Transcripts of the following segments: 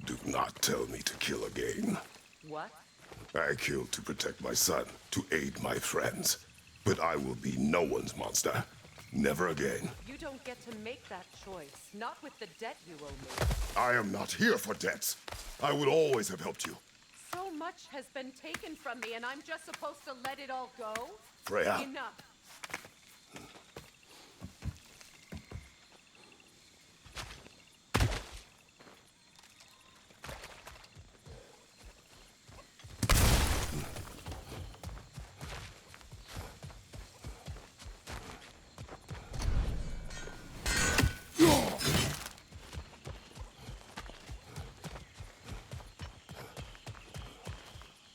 Do not tell me to kill again. What? I killed to protect my son, to aid my friends. But I will be no one's monster. Never again. You don't get to make that choice. Not with the debt you owe me. I am not here for debts. I would always have helped you. So much has been taken from me, and I'm just supposed to let it all go? Freya. Enough.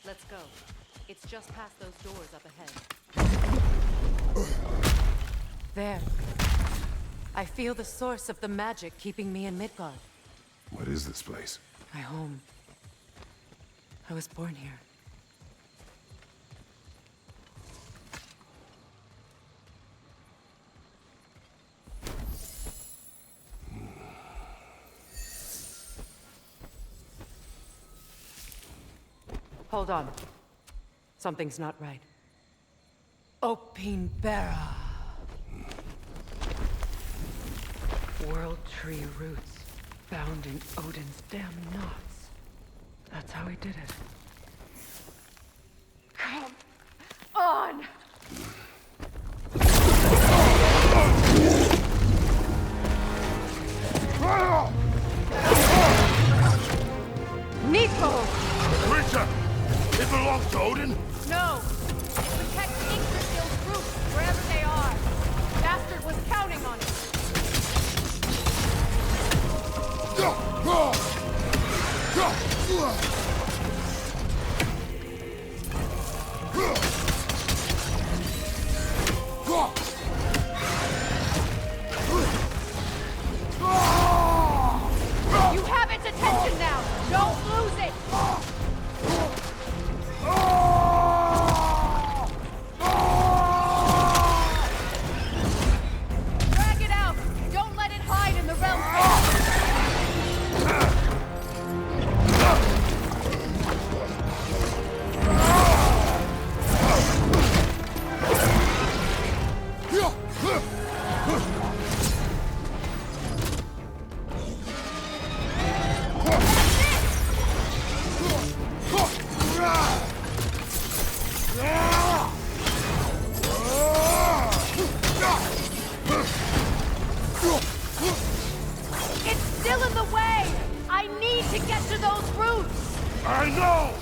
Let's go. It's just past those doors up ahead. There. I feel the source of the magic keeping me in Midgard. What is this place? My home. I was born here. Hold on. Something's not right. Opin Bera. World tree roots found in Odin's damn knots. That's how he did it. Come on! Nico! Creature! It belongs to Odin? No! Protect Yggdrasil's roots, wherever they are. Bastard was counting on it. You have its attention now! Don't lose it! Drag it out! Don't let it hide in the realm. to get to those roots! I know!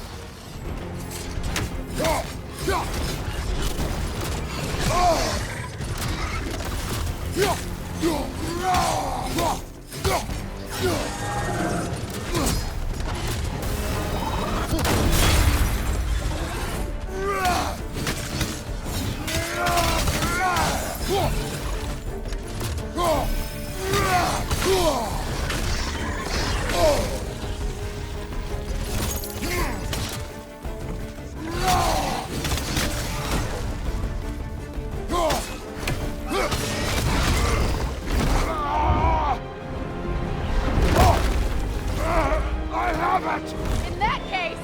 I have it! In that case,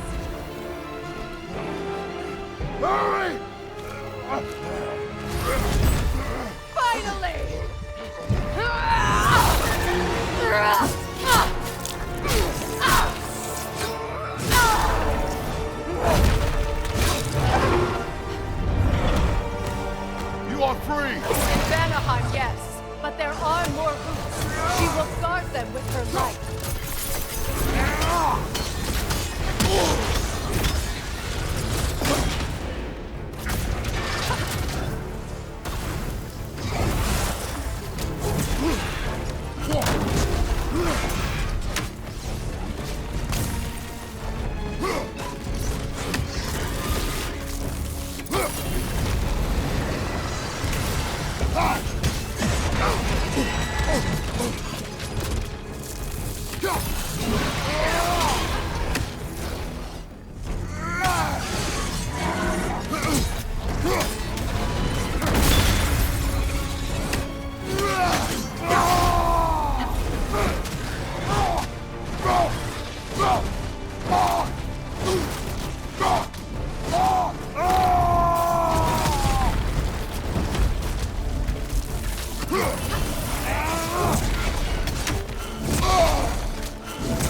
Hurry! finally! You are free! In Vanaheim, yes, but there are more roots. She will guard them with her light.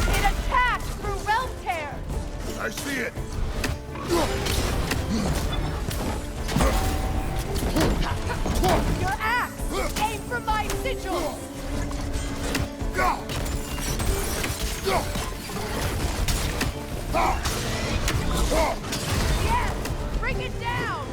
It attacks through realm tears! I see it! Your axe! Aim for my sigils! Yes! Bring it down!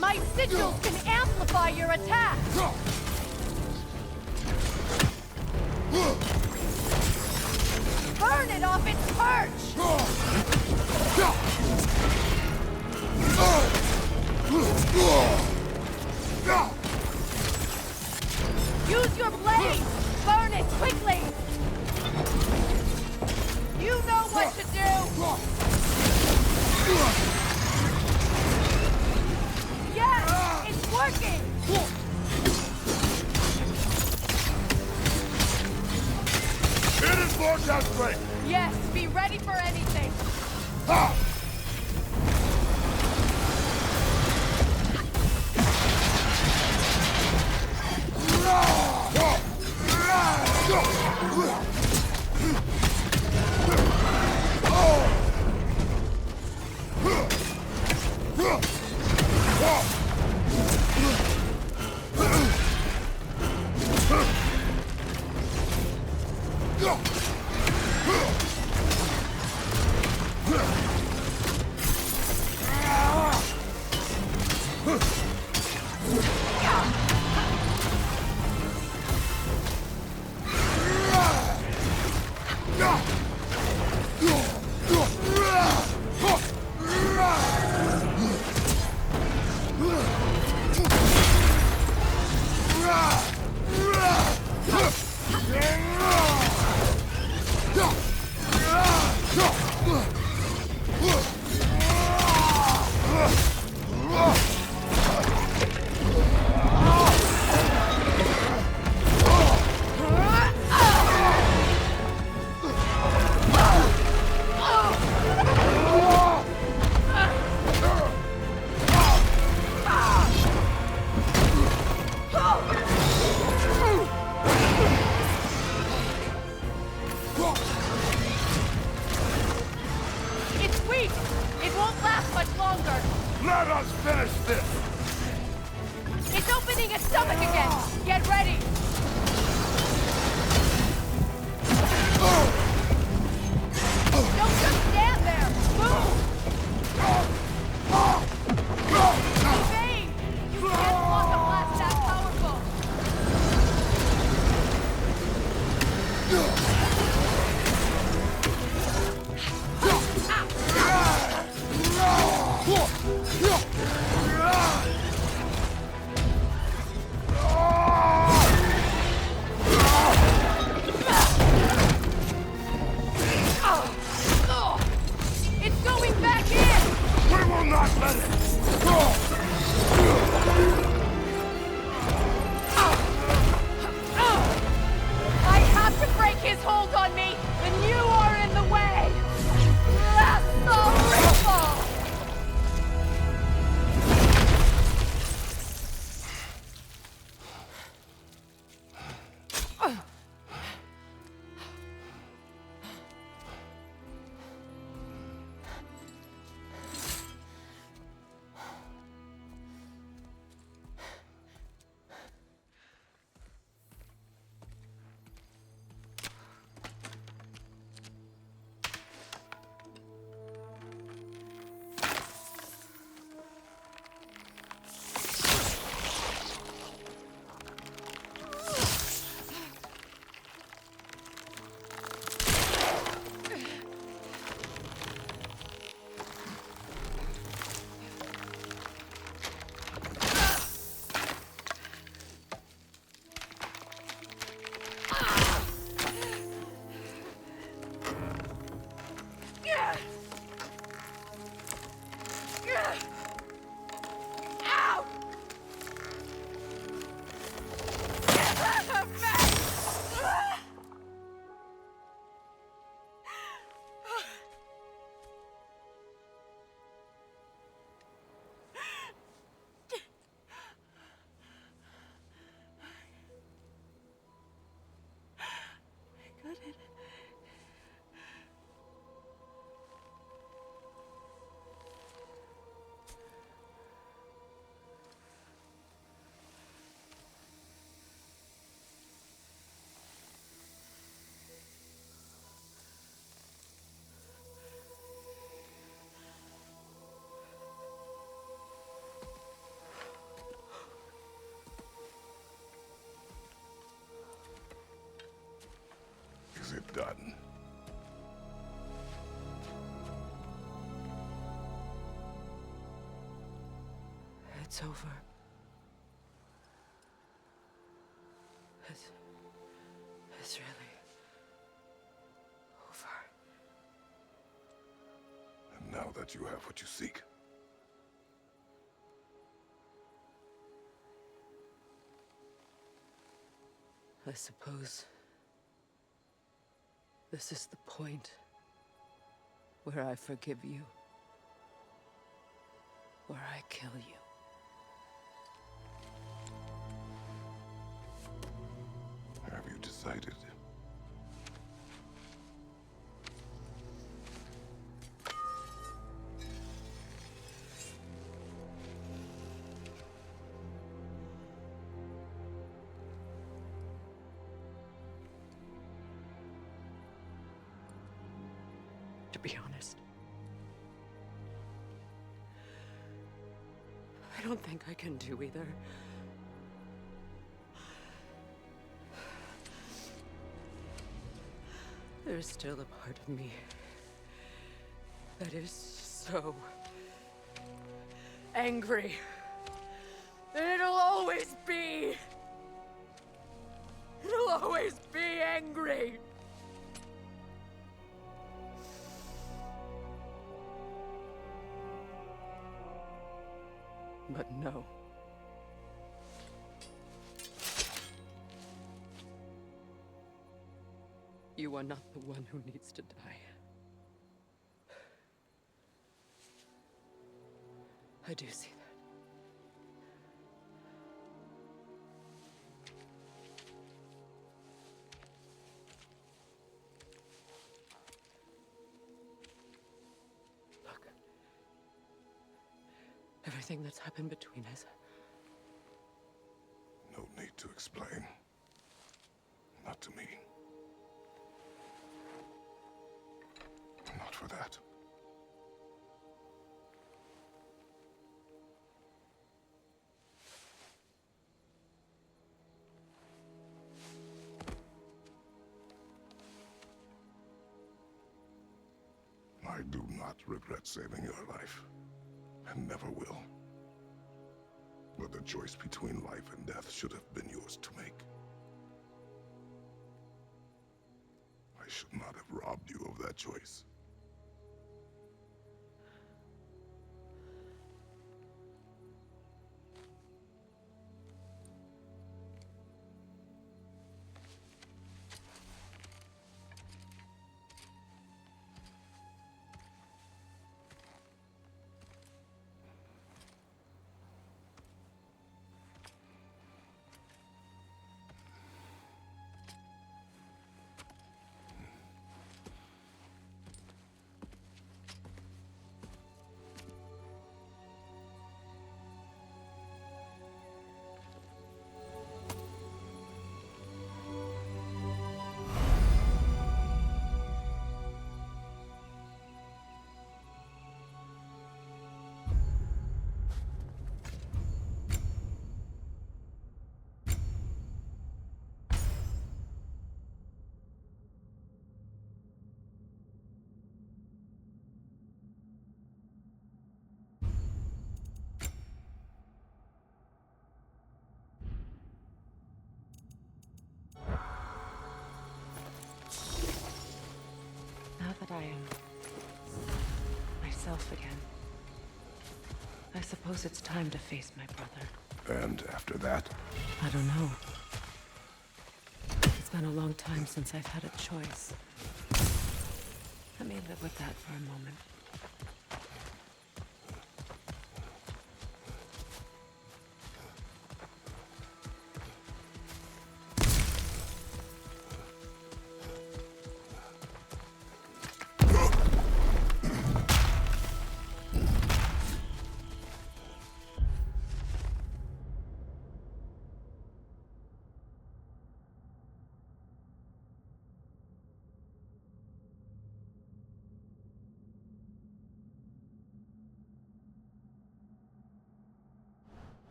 My sigils can amplify your attack! Burn it off its perch! Use your blade! Burn it quickly! You know what to do! Yes! It's working! It is more desperate! Yes, be ready for anything! weak. It won't last much longer. Let us finish this! It's opening its stomach again. Get ready. Don't just stand there. Move. Evade. You can't block a blast that powerful. It's going back in! We will not let it! I have to break his hold on me, and you are in the way! That's the ripple! Is it done? It's over. It's really over. And now that you have what you seek, I suppose this is the point where I forgive you, where I kill you. have you decided? To be honest, I don't think I can do either. There's still a part of me that is so angry. And it'll always be. It'll always be angry. But no. You are not the one who needs to die. I do see that. Look. everything that's happened between us. No need to explain. Not to me. Not for that. I do not regret saving your life, and never will. But the choice between life and death should have been yours to make. I should not have robbed you of that choice. Now that I am myself again, I suppose it's time to face my brother. And after that? I don't know. It's been a long time since I've had a choice. Let me live with that for a moment.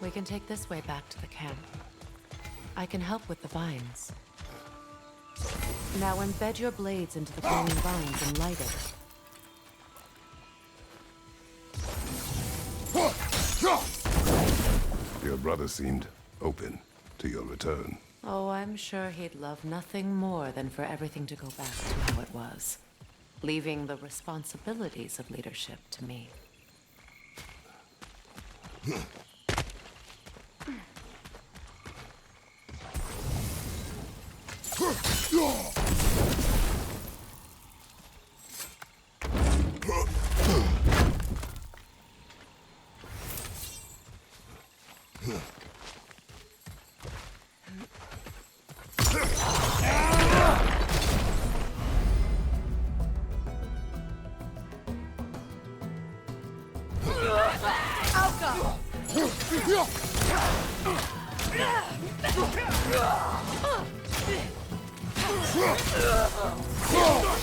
We can take this way back to the camp. I can help with the vines. Now embed your blades into the glowing vines and light it. Your brother seemed open to your return. Oh, I'm sure he'd love nothing more than for everything to go back to how it was, leaving the responsibilities of leadership to me.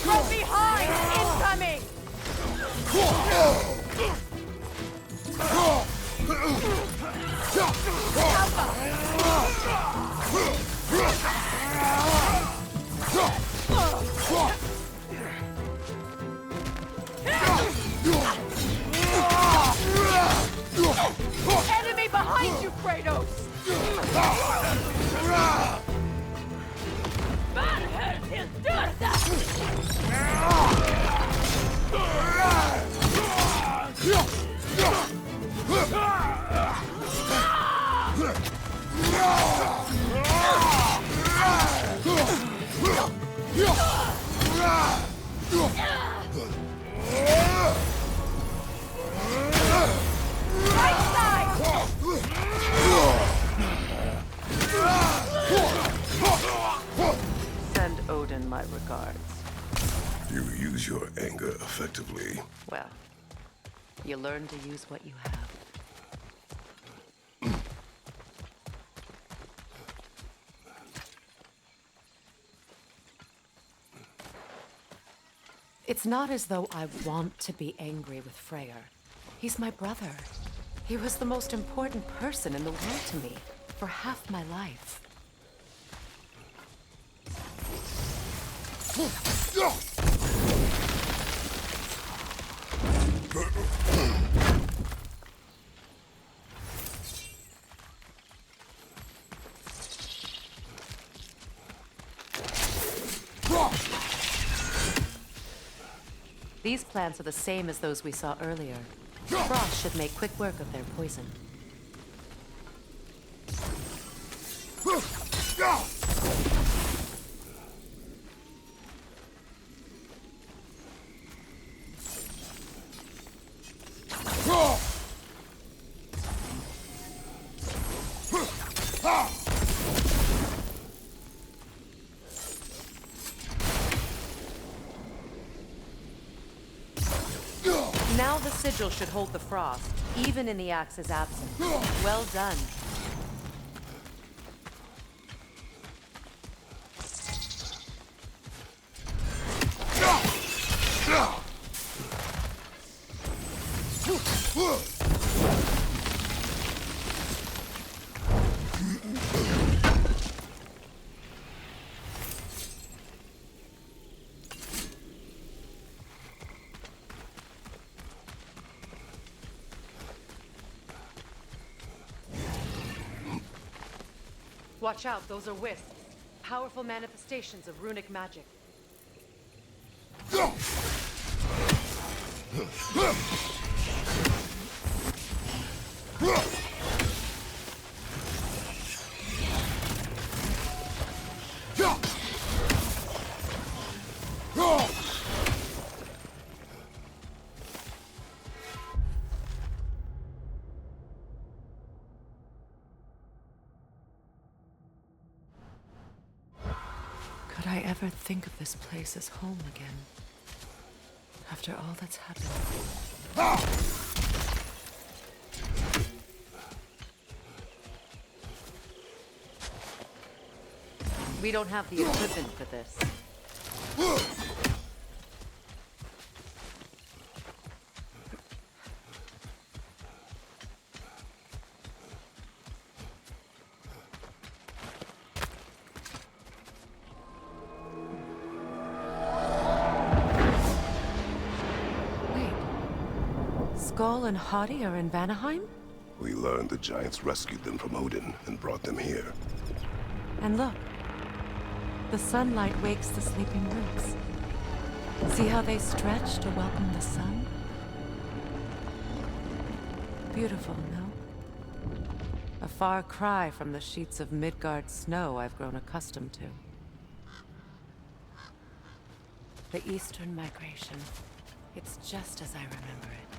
From behind! Incoming! Enemy behind you, Kratos! Send Odin my regards. You use your anger effectively. Well, you learn to use what you have. It's not as though I want to be angry with Freyr. He's my brother. He was the most important person in the world to me for half my life. These plants are the same as those we saw earlier. Frost should make quick work of their poison. Now the sigil should hold the frost, even in the axe's absence. Well done. Watch out, those are wisps. Powerful manifestations of runic magic. Could I ever think of this place as home again? After all that's happened. We don't have the equipment for this. Skull and Hadi are in Vanaheim? We learned the giants rescued them from Odin and brought them here. And look, the sunlight wakes the sleeping roots. See how they stretch to welcome the sun? Beautiful, no? A far cry from the sheets of Midgard snow I've grown accustomed to. The Eastern Migration. It's just as I remember it.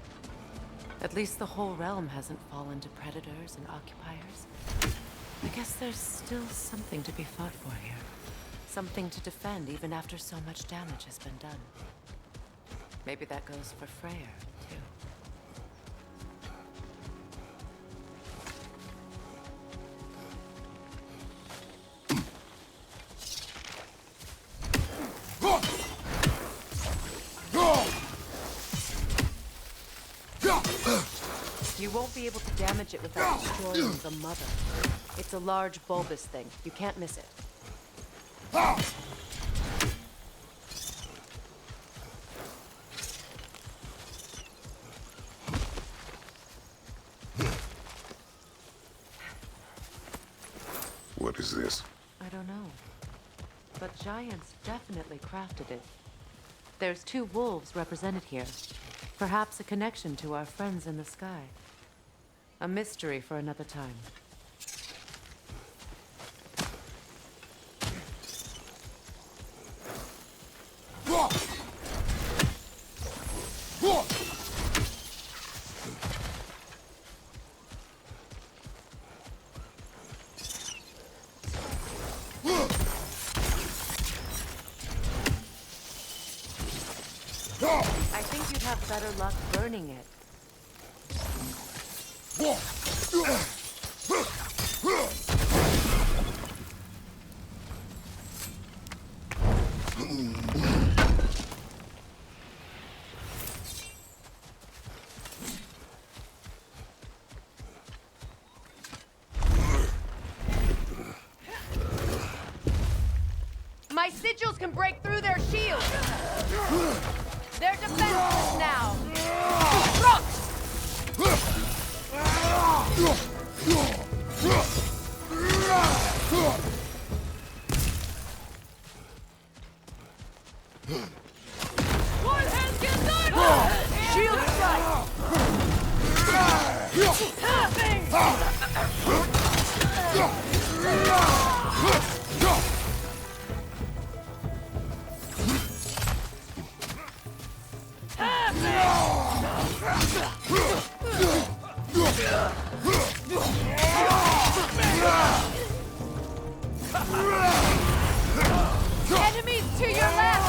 At least the whole realm hasn't fallen to predators and occupiers. I guess there's still something to be fought for here. Something to defend even after so much damage has been done. Maybe that goes for Freyr, too. You won't be able to damage it without destroying the mother. It's a large bulbous thing. You can't miss it. What is this? I don't know. But giants definitely crafted it. There's 2 wolves represented here. Perhaps a connection to our friends in the sky. A mystery for another time. I think you'd have better luck burning it. My sigils can break through their shields. They're defenseless now. One hand gets on! Shield strike! Enemies to your left!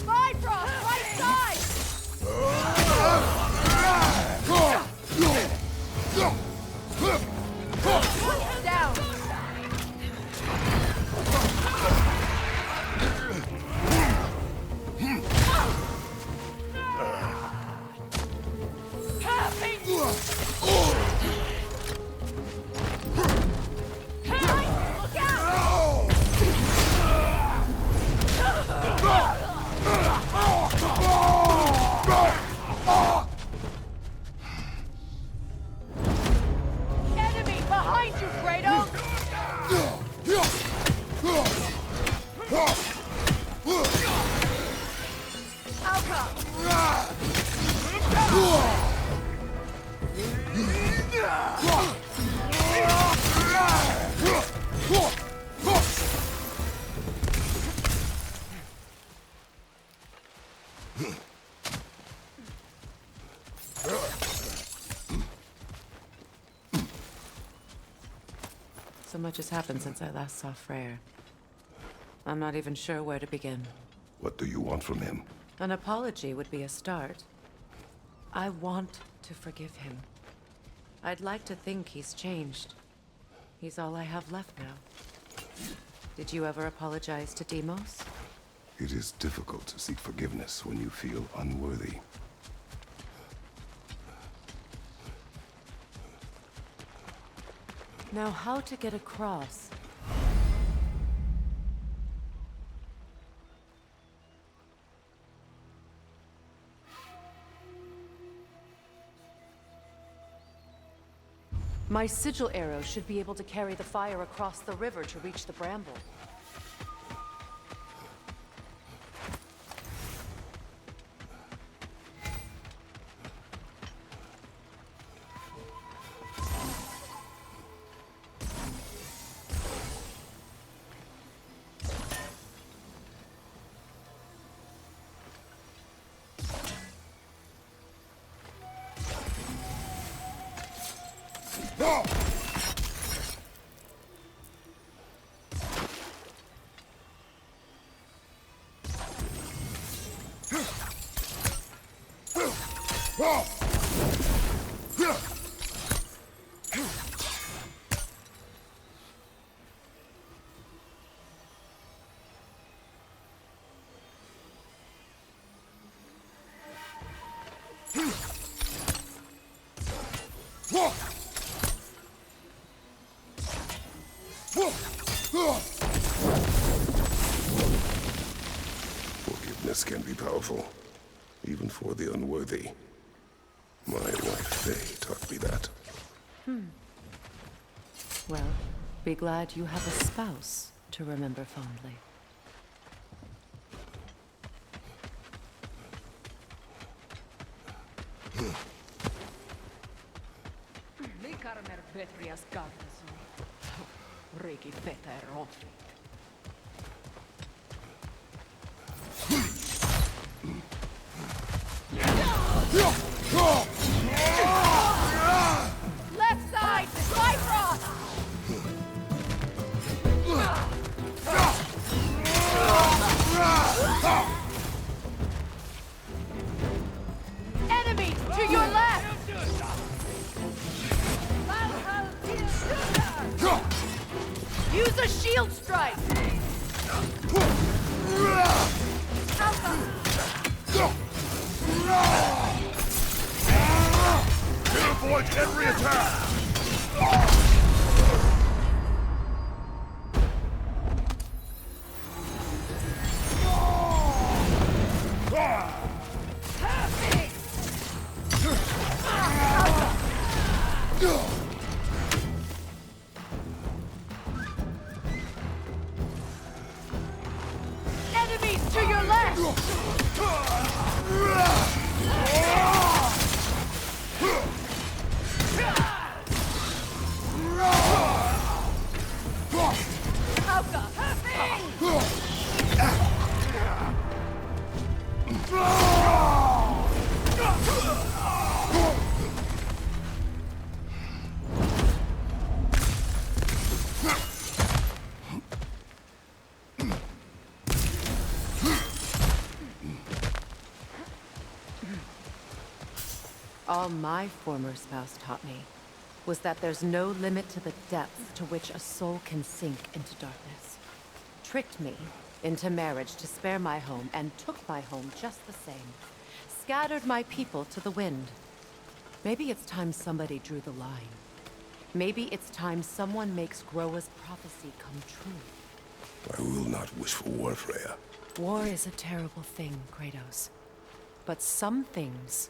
Bifrost, right side! Down! Look out! Enemy behind you, Kratos! So much has happened since I last saw Freyr. I'm not even sure where to begin. What do you want from him? An apology would be a start. I want to forgive him. I'd like to think he's changed. He's all I have left now. Did you ever apologize to Deimos? It is difficult to seek forgiveness when you feel unworthy. Now, how to get across? My sigil arrow should be able to carry the fire across the river to reach the bramble. Forgiveness can be powerful, even for the unworthy. My wife Faye taught me that. Well, be glad you have a spouse to remember fondly. Use a shield strike! It avoids every attack! Enemies to your left! All my former spouse taught me was that there's no limit to the depth to which a soul can sink into darkness. Tricked me into marriage to spare my home and took my home just the same. Scattered my people to the wind. Maybe it's time somebody drew the line. Maybe it's time someone makes Groa's prophecy come true. I will not wish for war, Freya. War is a terrible thing, Kratos. But some things...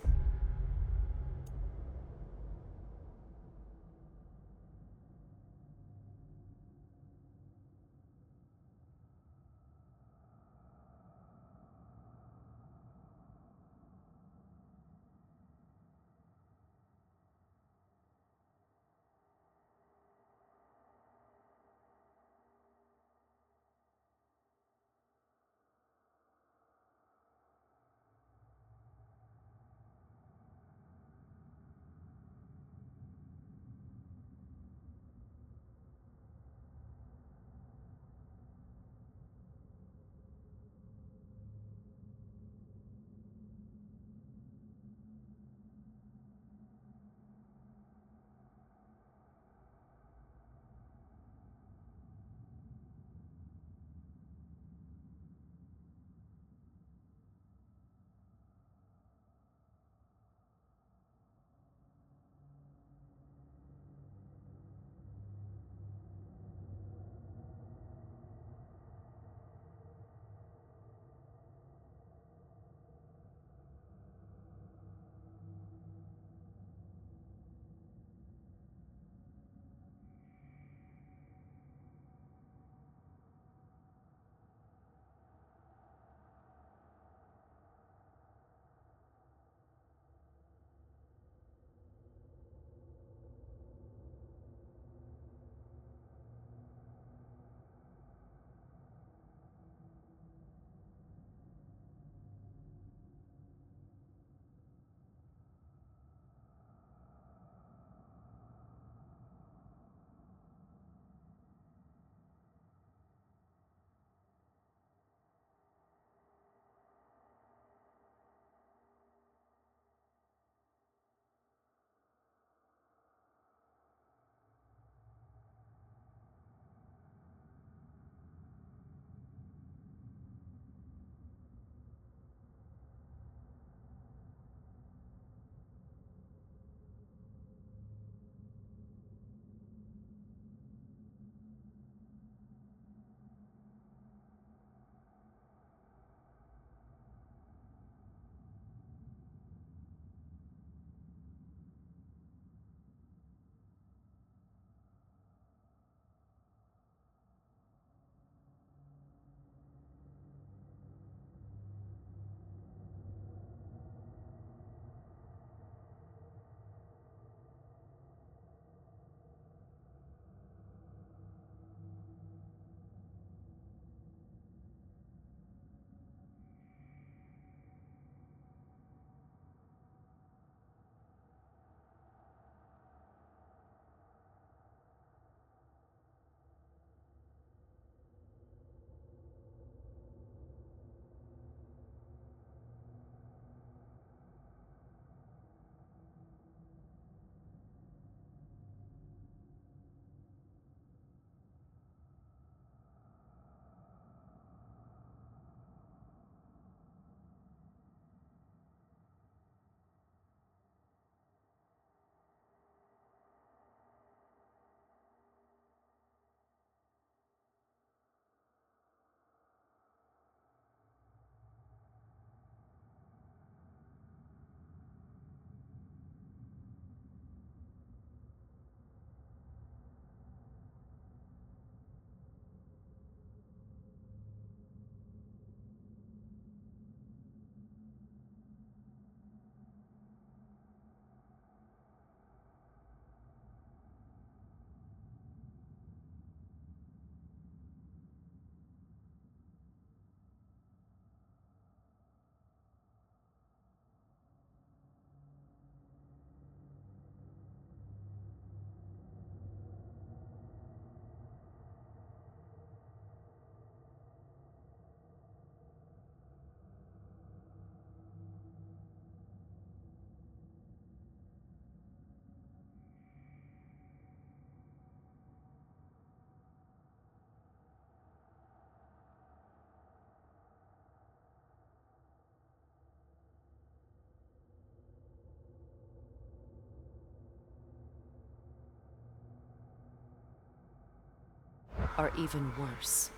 are even worse.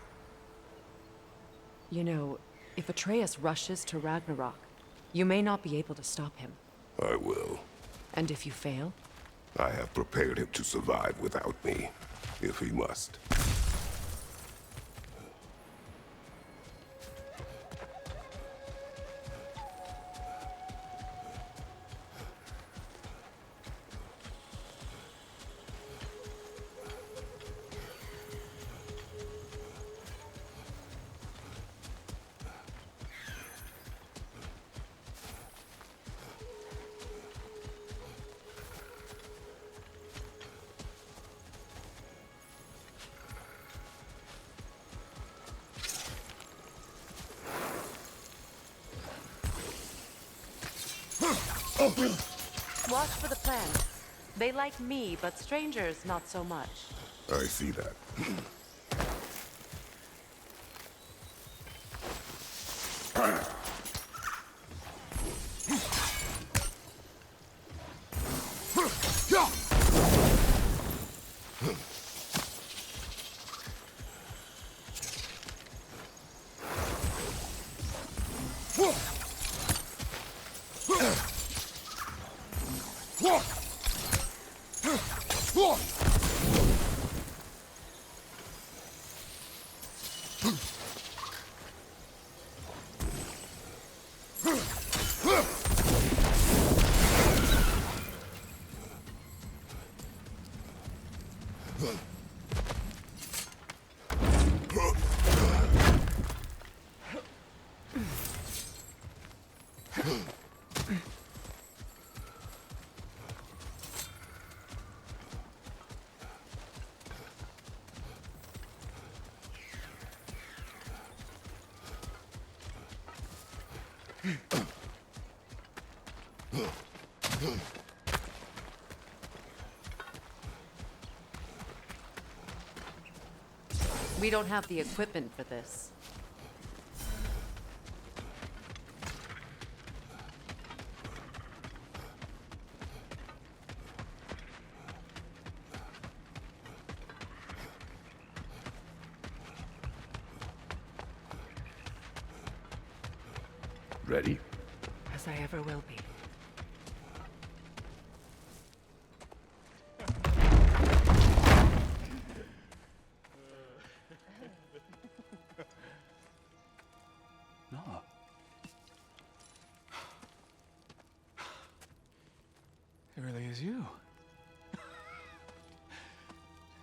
You know, if Atreus rushes to Ragnarok, you may not be able to stop him. I will. And if you fail? I have prepared him to survive without me, if he must. Watch for the plants. They like me, but strangers not so much. I see that. We don't have the equipment for this. Ready? As I ever will be. No. It really is you.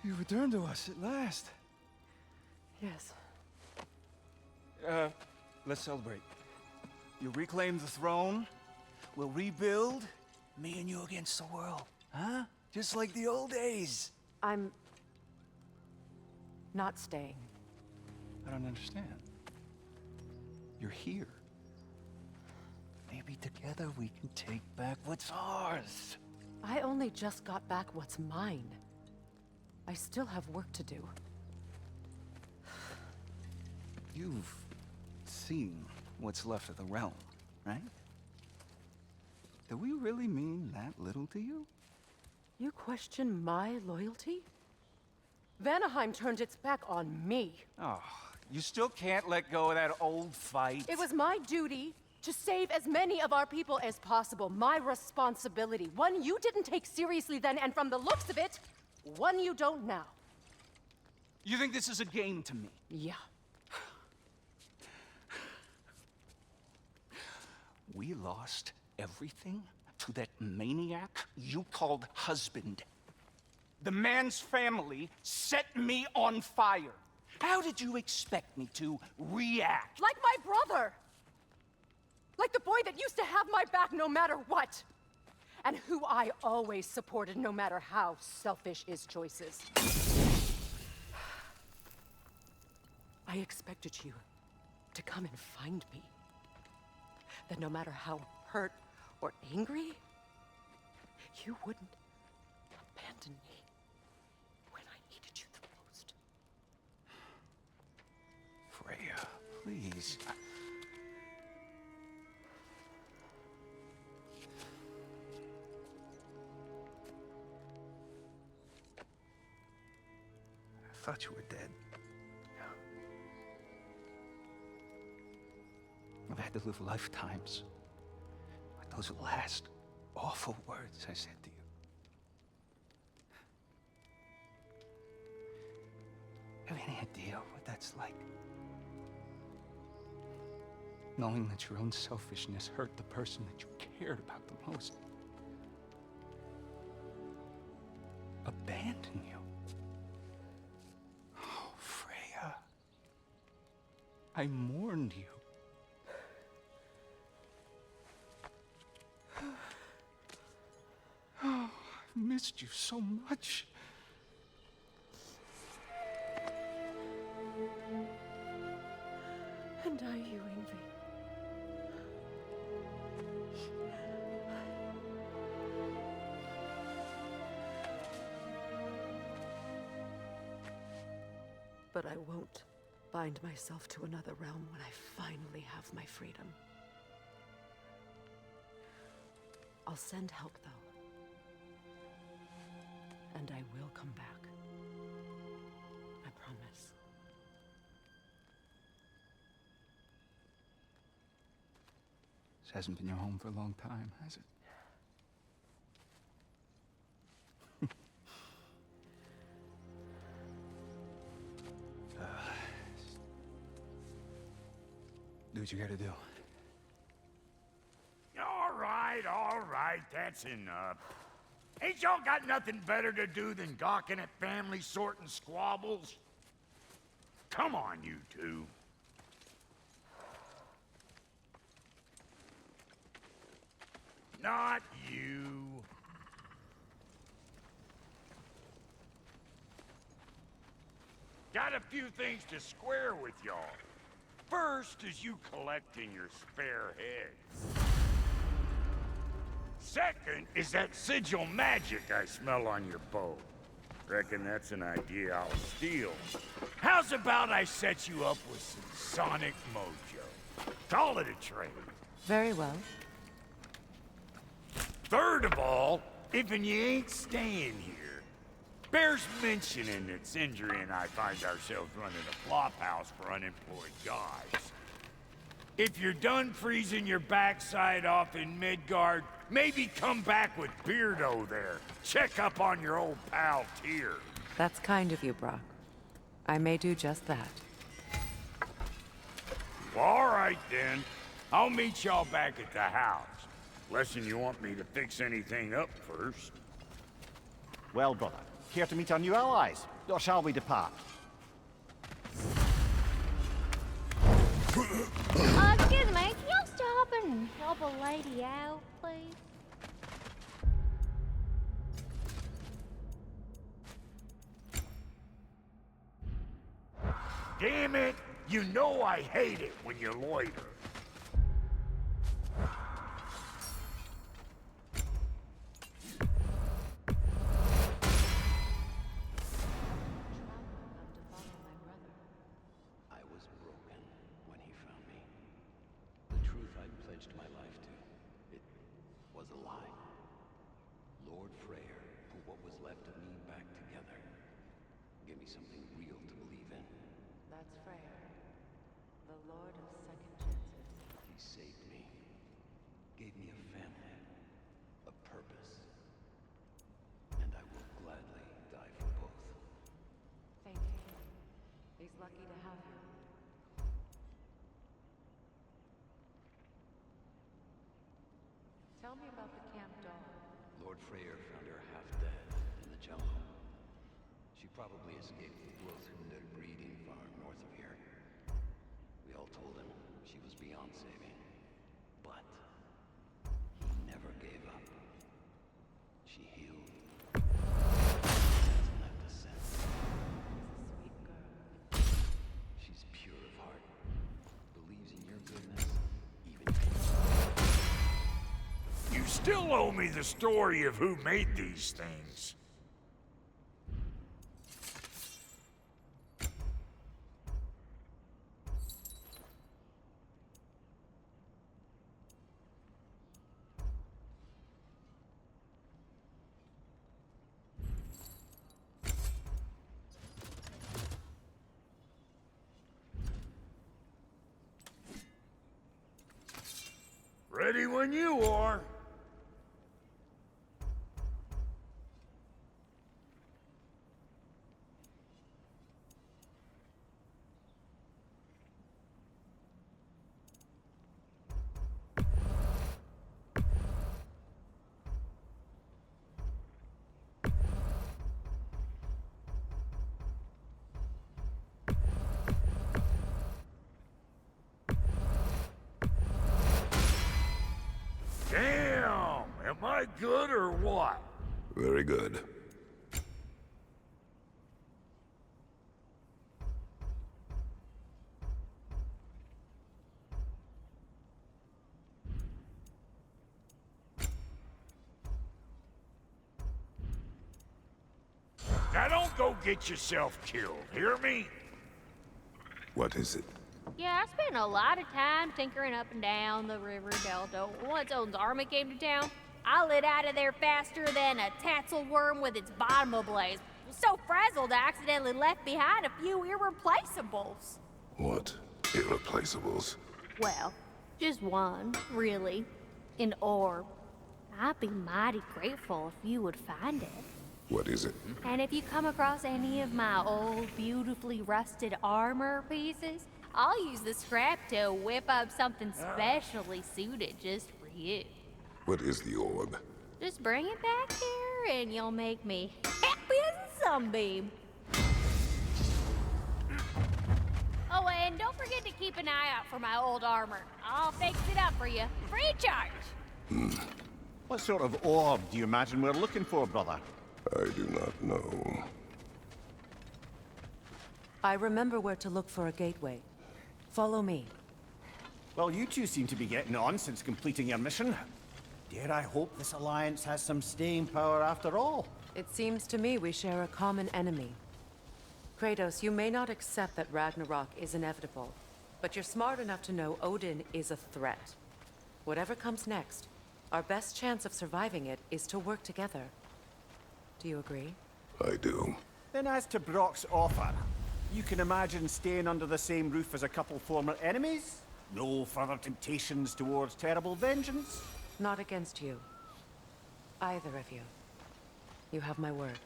You returned to us at last. Yes. Let's celebrate. You reclaim the throne, we'll rebuild, me and you against the world. Huh? Just like the old days. I'm not staying. I don't understand. You're here. Maybe together we can take back what's ours. I only just got back what's mine. I still have work to do. You've seen what's left of the realm, right? Do we really mean that little to you? You question my loyalty? Vanaheim turned its back on me. Oh, you still can't let go of that old fight? It was my duty to save as many of our people as possible. My responsibility. One you didn't take seriously then, and from the looks of it, one you don't now. You think this is a game to me? Yeah. We lost everything to that maniac you called husband. The man's family set me on fire. How did you expect me to react? Like my brother! Like the boy that used to have my back no matter what! And who I always supported no matter how selfish his choices. I expected you to come and find me. That no matter how hurt or angry, you wouldn't abandon me when I needed you the most. Freya, please. thought you were dead. I've had to live lifetimes with those last awful words I said to you. Have any idea what that's like? Knowing that your own selfishness hurt the person that you cared about the most. Abandon you. Oh, Freya. I mourned you. Oh, I've missed you so much. And are you, Ingvi? But I won't bind myself to another realm when I finally have my freedom. I'll send help, though. And I will come back. I promise. This hasn't been your home for a long time, has it? Do what you gotta do. All right, that's enough. Ain't y'all got nothing better to do than gawking at family sorting squabbles? Come on, you two. Not you. Got a few things to square with y'all. First is you collecting your spare heads. Second is that sigil magic I smell on your bow. Reckon that's an idea I'll steal. How's about I set you up with some sonic mojo? Call it a trade. Very well. Third of all, if you ain't staying here, bears mentioning that Sindri and I find ourselves running a flop house for unemployed guys. If you're done freezing your backside off in Midgard, maybe come back with Beardo there. Check up on your old pal Tyr. That's kind of you, Brock. I may do just that. Well, all right then. I'll meet y'all back at the house. Unless you want me to fix anything up first. Well, brother, care to meet our new allies? Or shall we depart? Excuse me, can you stop and help a lady out, please? Damn it! You know I hate it when you loiter. I was broken when he found me. The truth I'd pledged my life to, it was a lie. Lord Freyr put what was left of me back together. Gave me something real to believe in. That's Freyr, the Lord of Second Chances. He saved me. Gave me a family. A purpose. And I will gladly die for both. Thank you. He's lucky to have you. Tell me about the camp dog. Lord Freyr found her half dead in the jungle. She probably escaped the Blothhunder breeding farm north of here. We all told him she was beyond saving. But he never gave up. She healed. Hasn't left a scent. She's a sweet girl. She's pure of heart. Believes in your goodness, even You still owe me the story of who made these things. Ready when you are. Damn! Am I good or what? Very good. Now don't go get yourself killed, hear me? What is it? Yeah, I spent a lot of time tinkering up and down the river delta. Once Odin's army came to town, I lit out of there faster than a tassel worm with its bottom ablaze. So frazzled, I accidentally left behind a few irreplaceables. What? Irreplaceables? Well, just one, really. An orb. I'd be mighty grateful if you would find it. What is it? And if you come across any of my old, beautifully rusted armor pieces, I'll use the scrap to whip up something specially suited just for you. What is the orb? Just bring it back here and you'll make me happy as a sunbeam. Oh, and don't forget to keep an eye out for my old armor. I'll fix it up for you, free of charge. What sort of orb do you imagine we're looking for, brother? I do not know. I remember where to look for a gateway. Follow me. Well, you two seem to be getting on since completing your mission. Dare I hope this alliance has some staying power after all? It seems to me we share a common enemy. Kratos, you may not accept that Ragnarok is inevitable, but you're smart enough to know Odin is a threat. Whatever comes next, our best chance of surviving it is to work together. Do you agree? I do. Then as to Brock's offer, you can imagine staying under the same roof as a couple former enemies? No further temptations towards terrible vengeance? Not against you. Either of you. You have my word.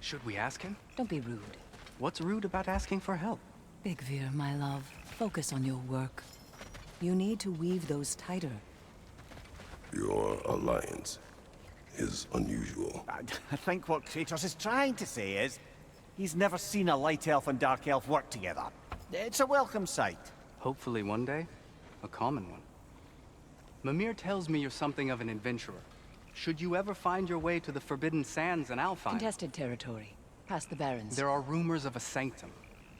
Should we ask him? Don't be rude. What's rude about asking for help? Big Veer, my love, focus on your work. You need to weave those tighter. Your alliance is unusual. I think what Kratos is trying to say is, he's never seen a light elf and dark elf work together. It's a welcome sight. Hopefully one day, a common one. Mimir tells me you're something of an adventurer. Should you ever find your way to the Forbidden Sands in Alfheim... Contested territory. Past the Barrens. There are rumors of a sanctum,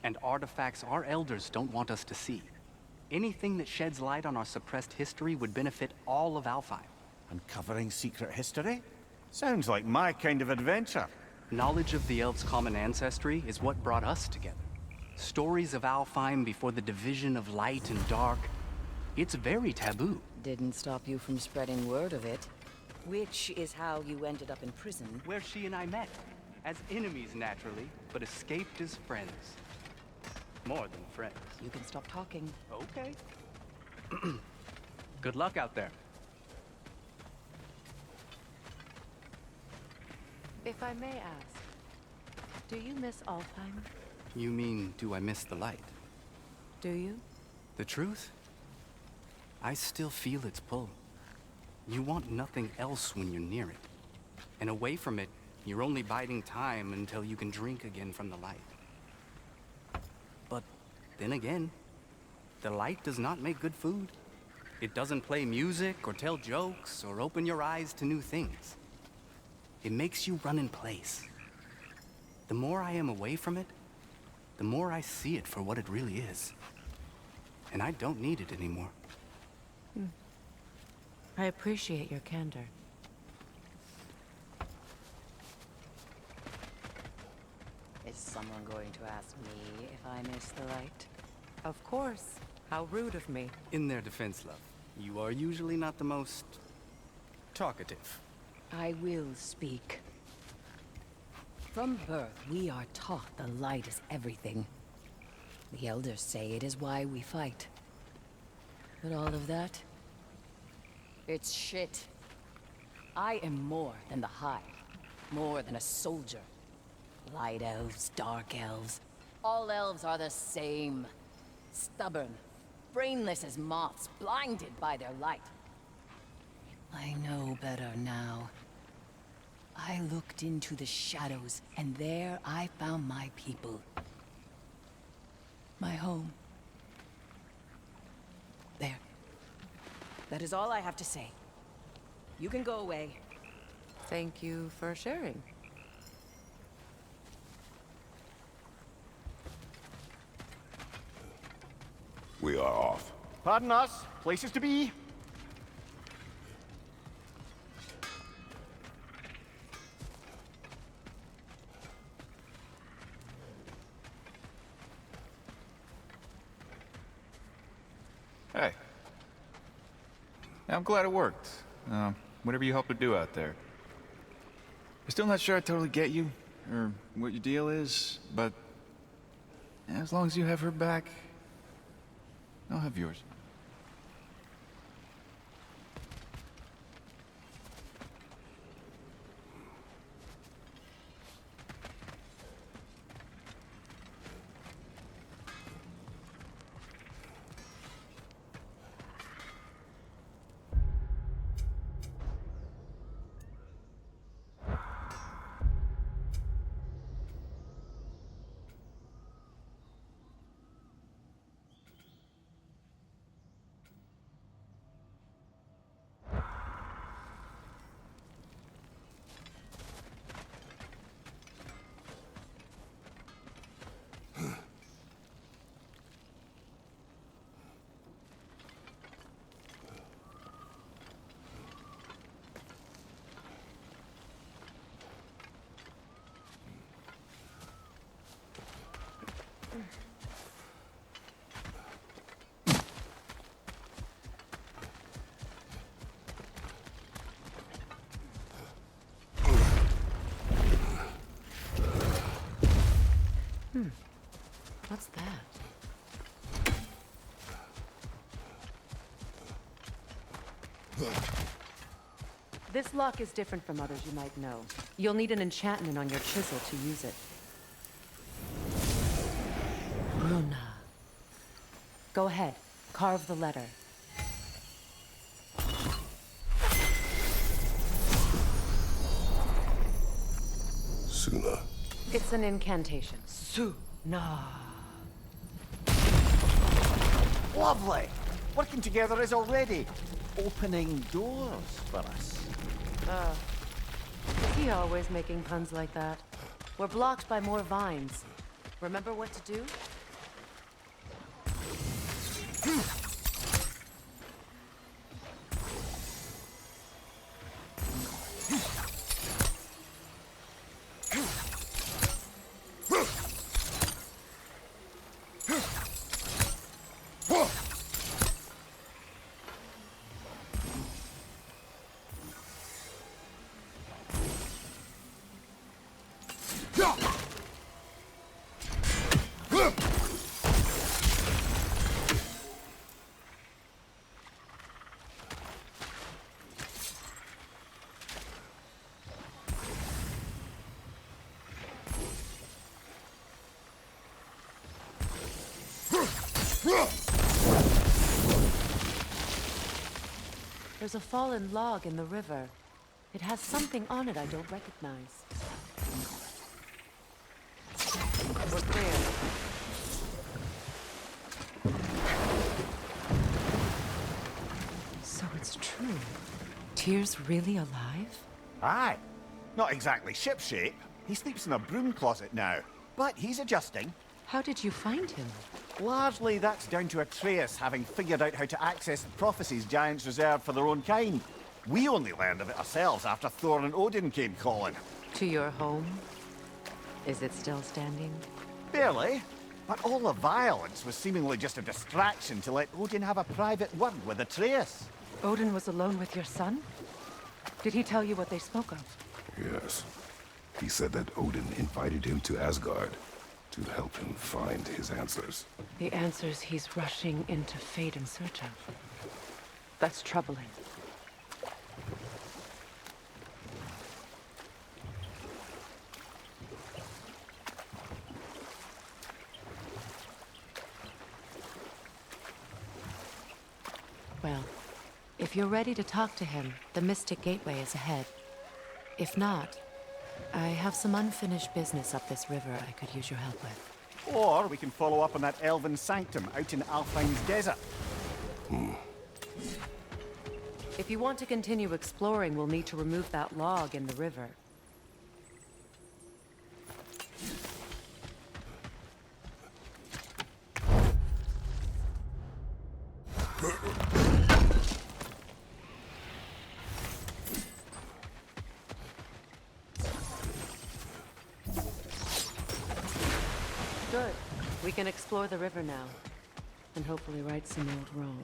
and artifacts our elders don't want us to see. Anything that sheds light on our suppressed history would benefit all of Alfheim. Uncovering secret history? Sounds like my kind of adventure. Knowledge of the elves' common ancestry is what brought us together. Stories of Alfheim before the division of light and dark. It's very taboo. Didn't stop you from spreading word of it. Which is how you ended up in prison. Where she and I met. As enemies, naturally, but escaped as friends. More than friends. You can stop talking. Okay. Good luck out there. If I may ask, do you miss Alfheim? You mean, do I miss the light? Do you? The truth? I still feel its pull. You want nothing else when you're near it. And away from it, you're only biding time until you can drink again from the light. But then again, the light does not make good food. It doesn't play music or tell jokes or open your eyes to new things. It makes you run in place. The more I am away from it, the more I see it for what it really is. And I don't need it anymore. I appreciate your candor. Is someone going to ask me if I miss the light? Of course. How rude of me. In their defense, love, you are usually not the most talkative. I will speak. From birth, we are taught the light is everything. The elders say it is why we fight. But all of that, it's shit. I am more than the Hive, more than a soldier. Light elves, dark elves, all elves are the same. Stubborn, brainless as moths, blinded by their light. I know better now. I looked into the shadows, and there I found my people. My home. There. That is all I have to say. You can go away. Thank you for sharing. We are off. Pardon us. Places to be. Hey. I'm glad it worked. Whatever you helped her do out there. I'm still not sure I totally get you, or what your deal is, but as long as you have her back, I'll have yours. What's that? This lock is different from others you might know. You'll need an enchantment on your chisel to use it. Luna. Go ahead. Carve the letter. Suna. It's an incantation. Suna. Lovely. Working together is already opening doors for us. Is he always making puns like that? We're blocked by more vines. Remember what to do? There's a fallen log in the river. It has something on it I don't recognize. We're clear. So it's true. Tyr's really alive? Aye. Not exactly shipshape. He sleeps in a broom closet now. But he's adjusting. How did you find him? Largely, that's down to Atreus having figured out how to access the prophecies giants reserved for their own kind. We only learned of it ourselves after Thor and Odin came calling. To your home? Is it still standing? Barely. But all the violence was seemingly just a distraction to let Odin have a private word with Atreus. Odin was alone with your son? Did he tell you what they spoke of? Yes. He said that Odin invited him to Asgard to help him find his answers. The answers he's rushing into fate in search of. That's troubling. Well, if you're ready to talk to him, the Mystic Gateway is ahead. If not, I have some unfinished business up this river I could use your help with. Or we can follow up on that elven sanctum out in Alfheim's desert. If you want to continue exploring, we'll need to remove that log in the river. Good. We can explore the river now, and hopefully right some old wrong.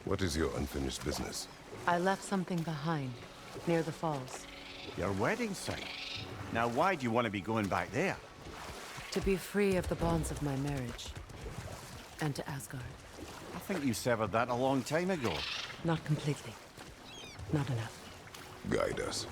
What is your unfinished business? I left something behind, near the falls. Your wedding site. Now why do you want to be going back there? To be free of the bonds of my marriage. And to Asgard. I think you severed that a long time ago. Not completely. Not enough. Guide us.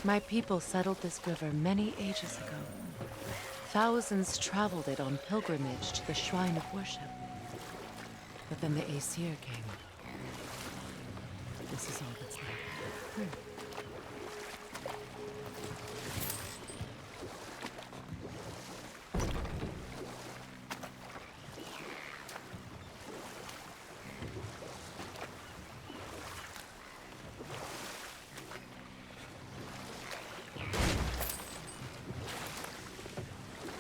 My people settled this river many ages ago. Thousands traveled it on pilgrimage to the shrine of worship. But then the Aesir came. This is all that's left.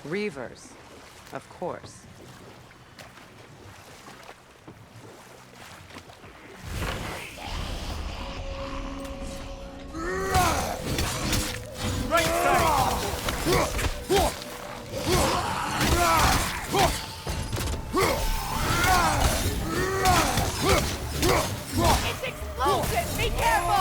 Reavers, of course. Right side! It's explosive! Be careful!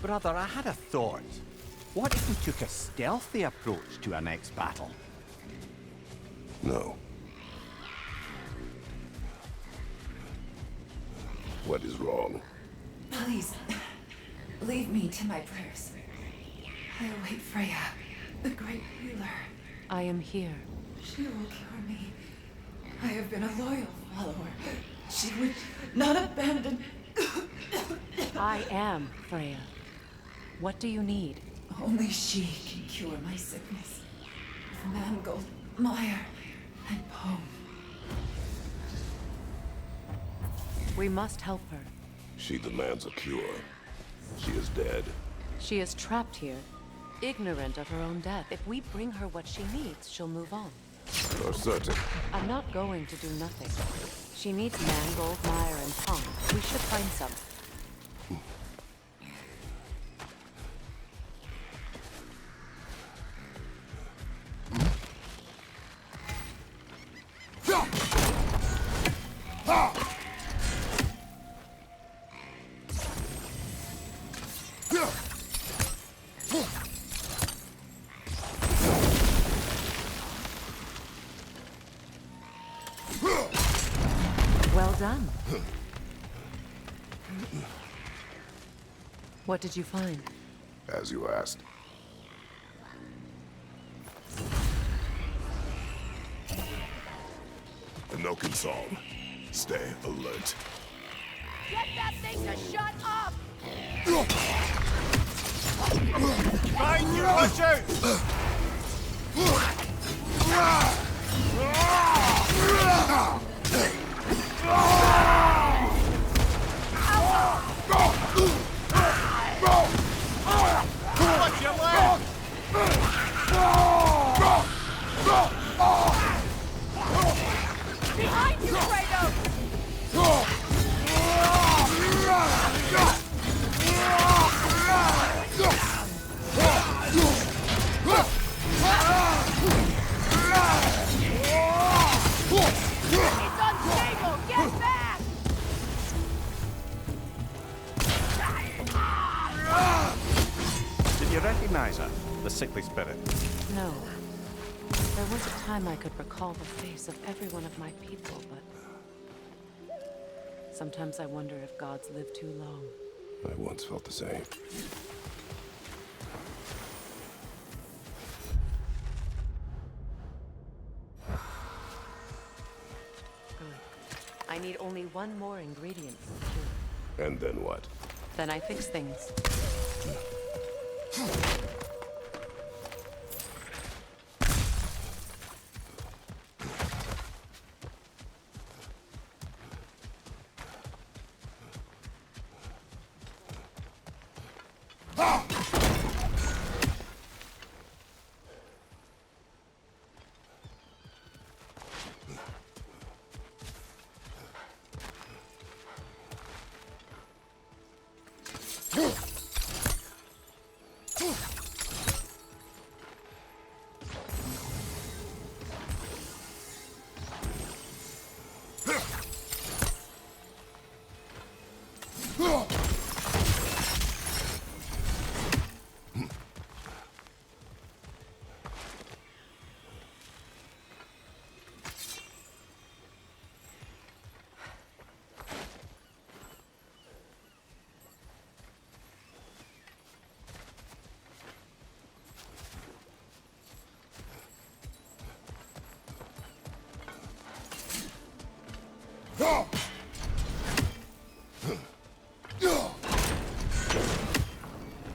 Brother, I had a thought. What if we took a stealthy approach to our next battle? No. What is wrong? Please, leave me to my prayers. I await Freya, the great healer. I am here. She will cure me. I have been a loyal follower. She would not abandon... I am Freya. What do you need? Only she can cure my sickness. Mangold, mire, and poem. We must help her. She demands a cure. She is dead. She is trapped here, ignorant of her own death. If we bring her what she needs, she'll move on. You're certain? I'm not going to do nothing. She needs mangold, mire, and pong. We should find some. Well done. What did you find? As you asked. No console. Stay alert. Get that thing to shut up! Find you, watch out! Watch your leg! Behind you, Kratos! It's unstable! Get back! Did you recognize her? The sickly spirit? No. There was a time I could recall the face of every one of my people, but... sometimes I wonder if gods live too long. I once felt the same. Good. I need only one more ingredient for the cure. And then what? Then I fix things.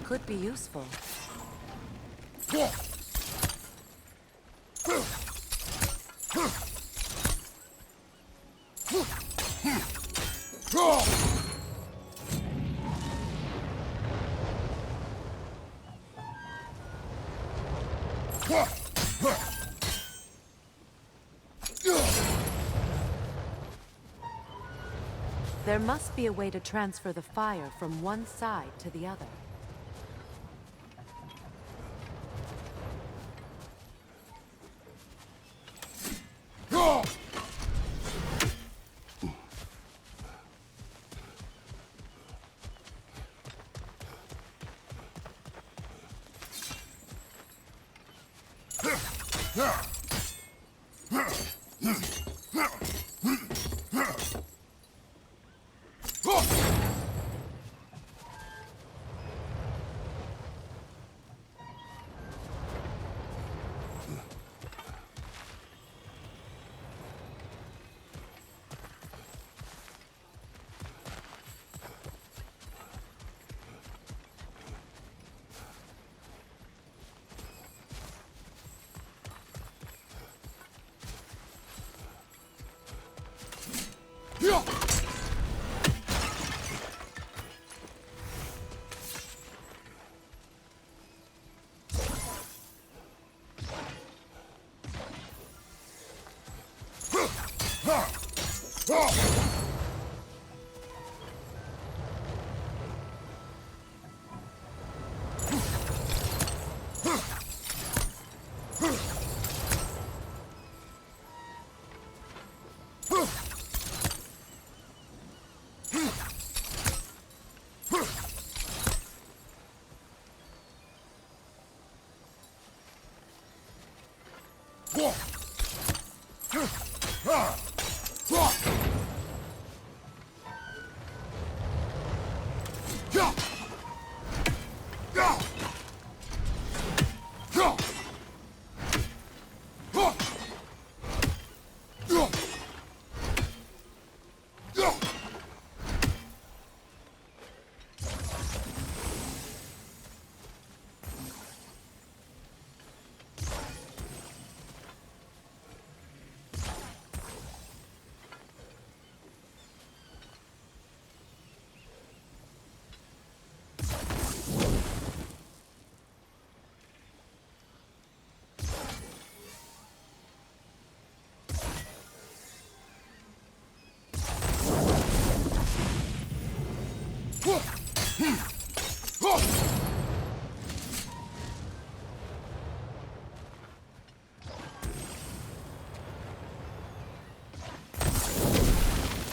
Could be useful. There must be a way to transfer the fire from one side to the other.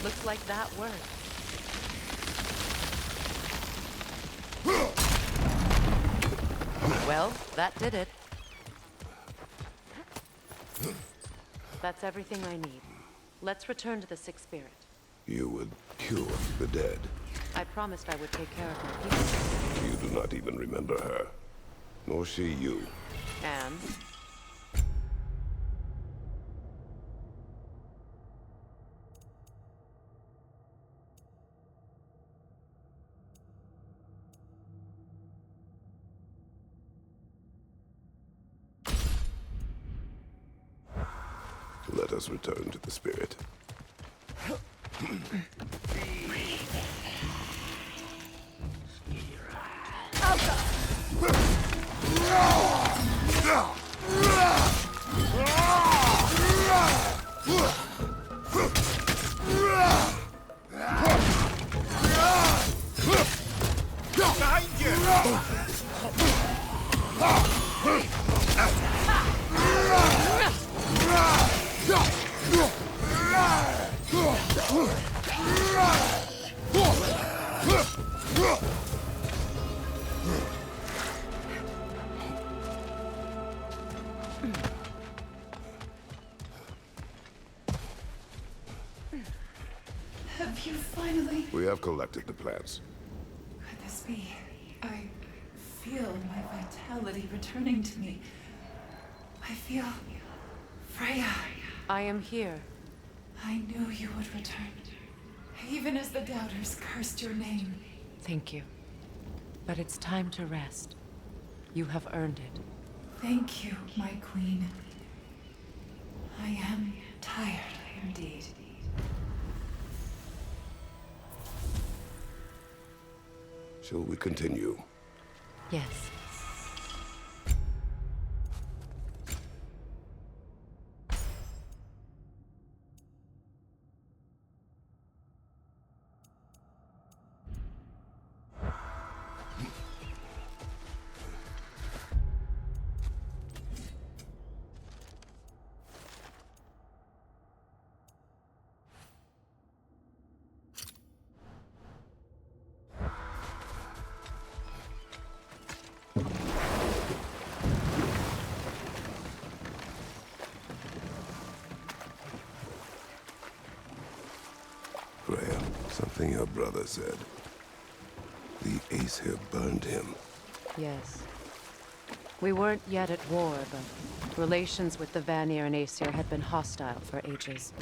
Looks like that worked. Well, that did it. That's everything I need. Let's return to the Sixth Spirit. You would cure the dead. I promised I would take care of my people. You do not even remember her. Nor she you. And? Let us return to the spirit. Have you finally... We have collected the plants. Could this be? I feel my vitality returning to me. I feel... Freya. I am here. I knew you would return. Even as the doubters cursed your name. Thank you. But it's time to rest. You have earned it. Thank you, my queen. I am tired indeed. Shall we continue? Yes. Something your brother said. The Aesir burned him. Yes. We weren't yet at war, but relations with the Vanir and Aesir had been hostile for ages.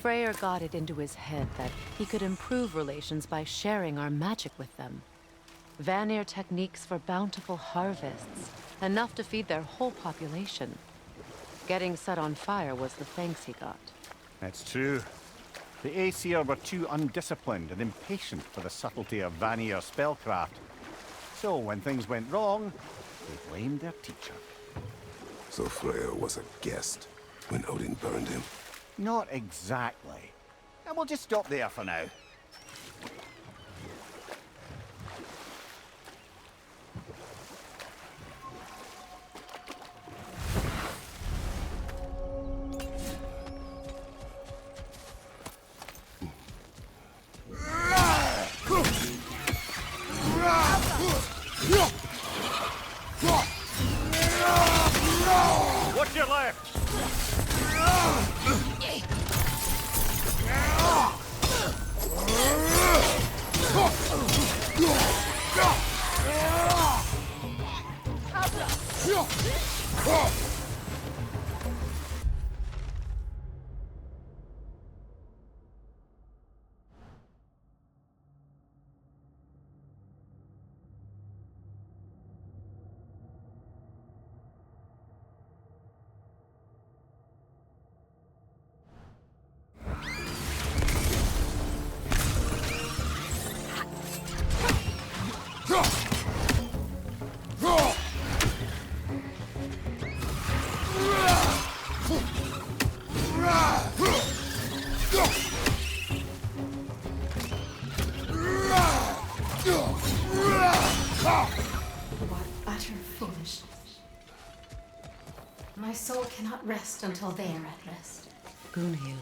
Freyr got it into his head that he could improve relations by sharing our magic with them. Vanir techniques for bountiful harvests, enough to feed their whole population. Getting set on fire was the thanks he got. That's true. The Aesir were too undisciplined and impatient for the subtlety of Vanir spellcraft. So when things went wrong, they blamed their teacher. So Freyr was a guest when Odin burned him? Not exactly. And we'll just stop there for now. What's your left? What utter foolishness. My soul cannot rest until they are at rest. Gunhild.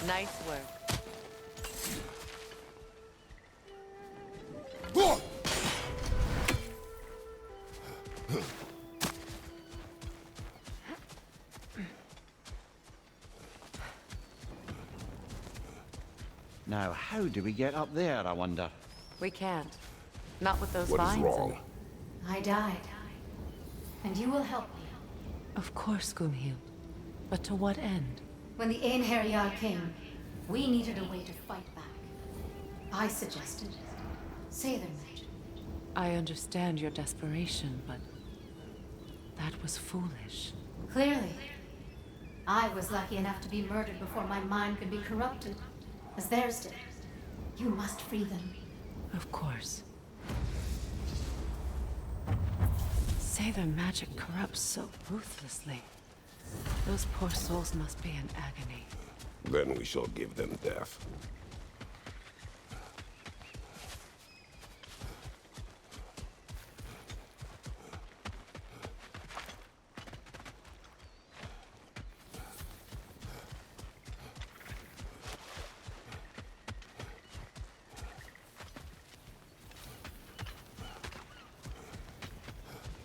Nice work. Now, how do we get up there, I wonder? We can't. Not with those What is vines. wrong? I died. And you will help me. Of course, Gunhild. But to what end? When the Einherjar came, we needed a way to fight back. I suggested Sailor Magic. I understand your desperation, but that was foolish. Clearly. I was lucky enough to be murdered before my mind could be corrupted, as theirs did. You must free them. Of course. Sailor magic corrupts so ruthlessly. Those poor souls must be in agony. Then we shall give them death.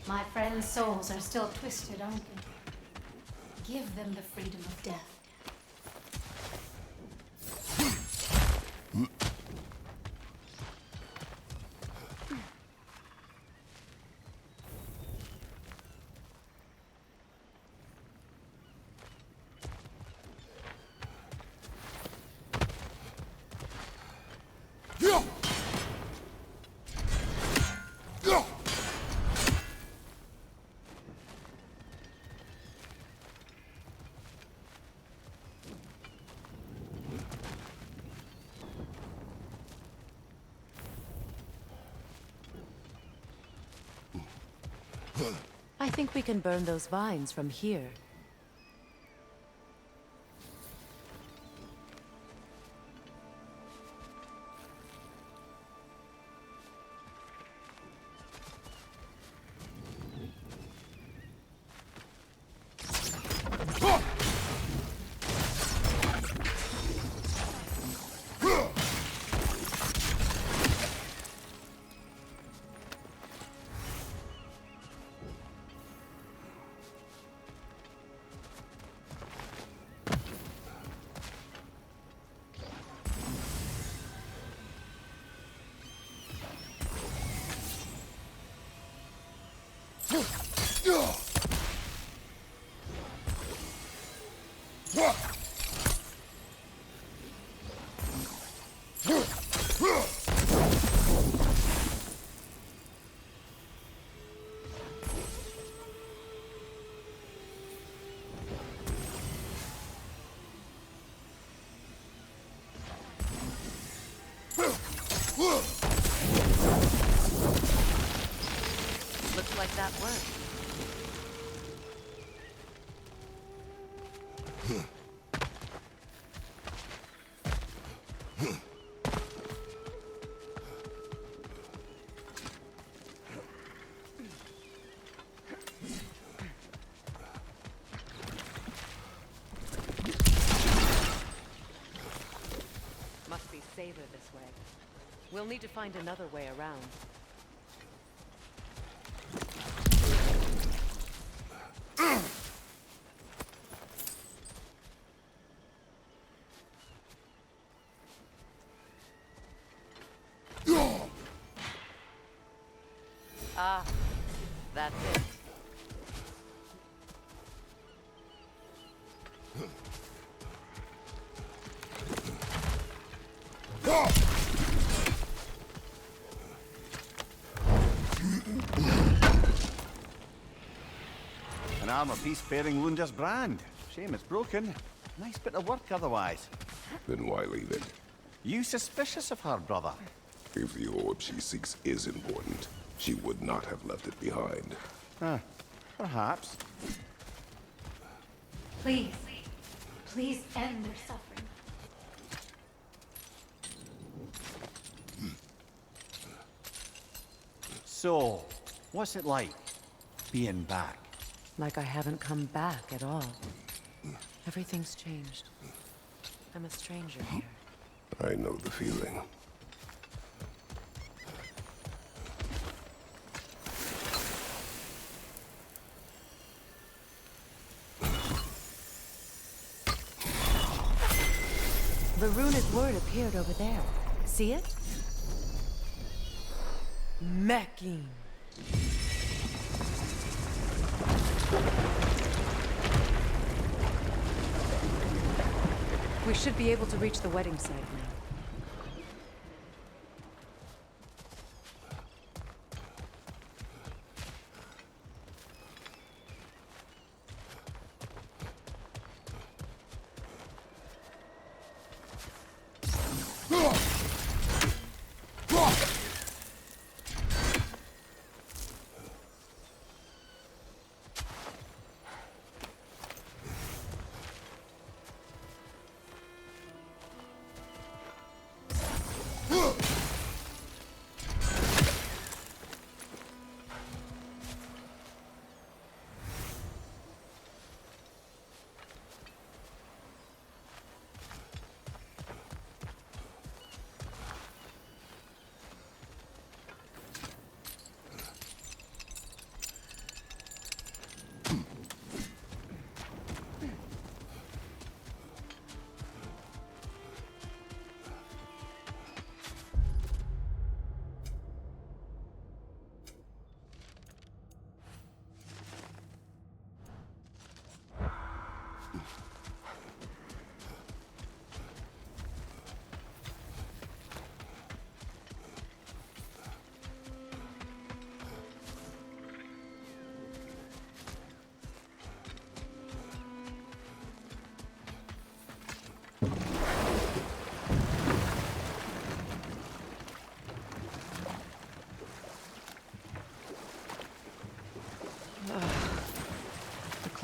My friends' souls are still twisted, aren't they? Give them the freedom of death. I think we can burn those vines from here. Looks like that worked. Must be safer this way. We'll need to find another way around. Ah, that's it. An armor-piece bearing Lunda's brand. Shame it's broken. Nice bit of work otherwise. Then why leave it? You suspicious of her, brother? If the orb she seeks is important, she would not have left it behind. Perhaps. Please, please end their suffering. So, what's it like, being back? Like I haven't come back at all. Everything's changed. I'm a stranger here. I know the feeling. The runic word appeared over there. See it? Mecking. We should be able to reach the wedding site now.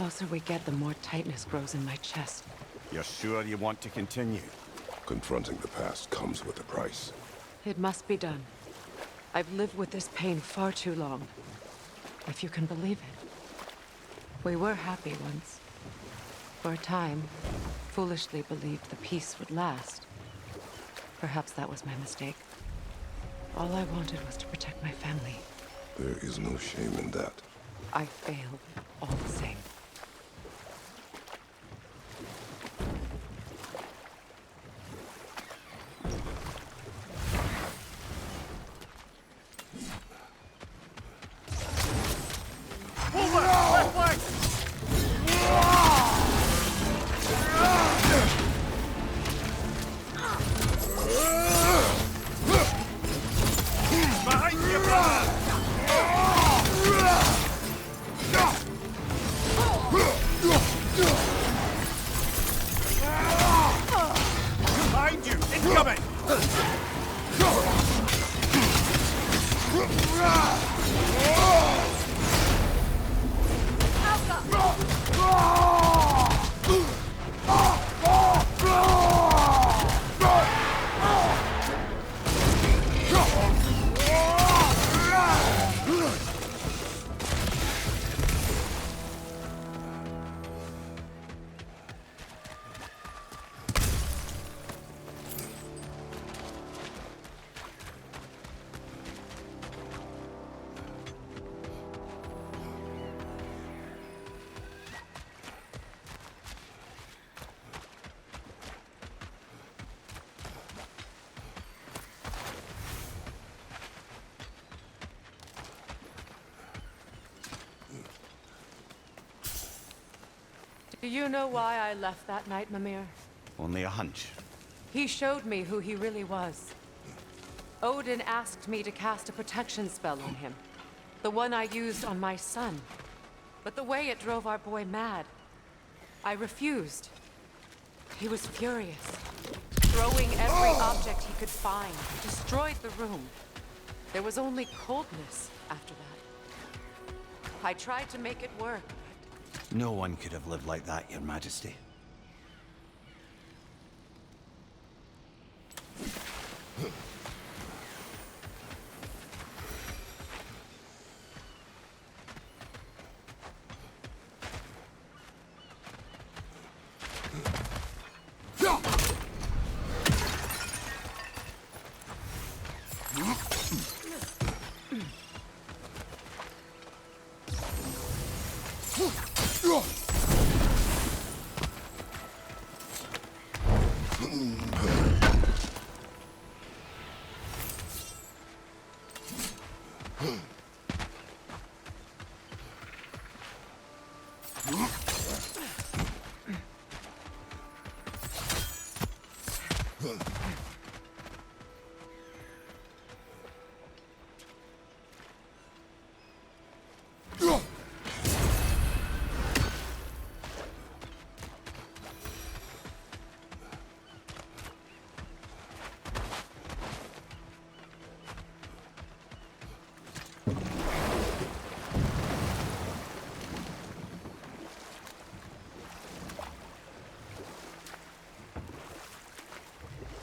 closer we get, the more tightness grows in my chest. You're sure you want to continue? Confronting the past comes with a price. It must be done. I've lived with this pain far too long. If you can believe it. We were happy once. For a time, foolishly believed the peace would last. Perhaps that was my mistake. All I wanted was to protect my family. There is no shame in that. I failed, all the same. Do you know why I left that night, Mimir? Only a hunch. He showed me who he really was. Odin asked me to cast a protection spell on him. The one I used on my son. But the way it drove our boy mad, I refused. He was furious. Throwing every object he could find, destroyed the room. There was only coldness after that. I tried to make it work. No one could have lived like that, Your Majesty.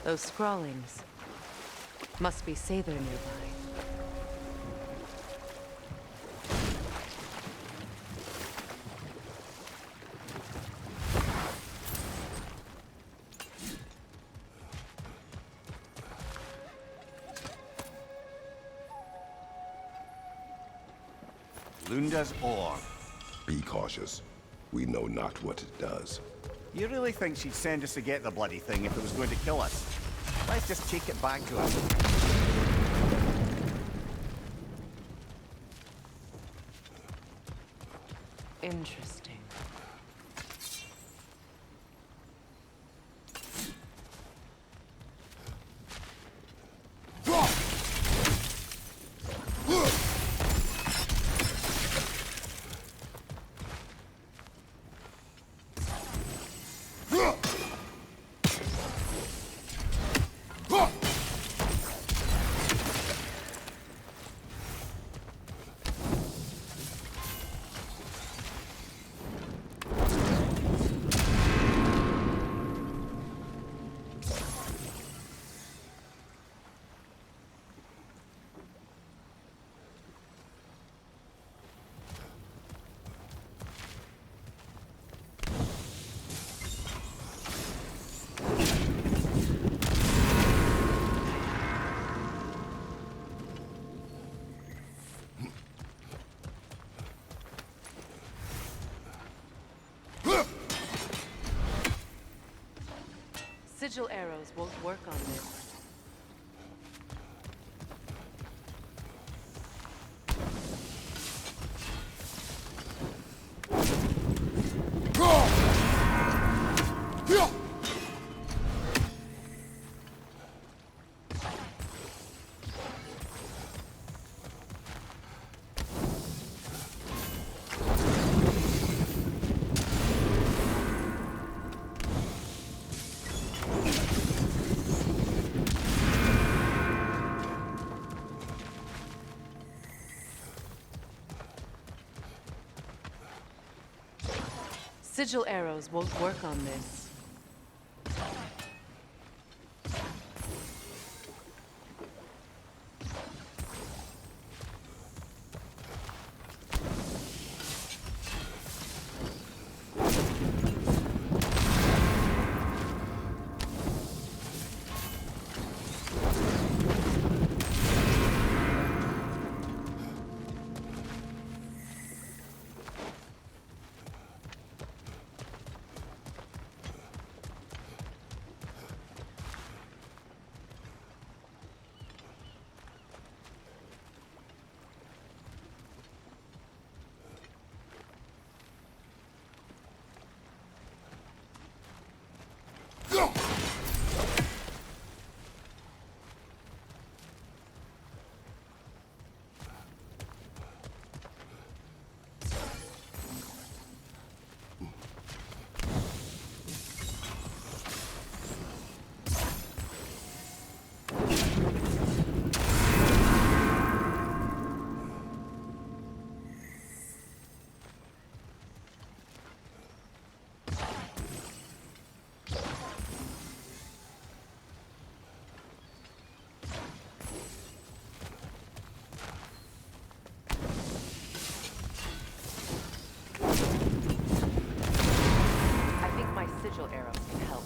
Those scrawlings must be Sather nearby. Lunda's ore. Be cautious. We know not what it does. You really think she'd send us to get the bloody thing if it was going to kill us? Let's just take it back to her. Interesting. Sigil arrows won't work on this. Sigil arrows won't work on this. Sigil arrows can help.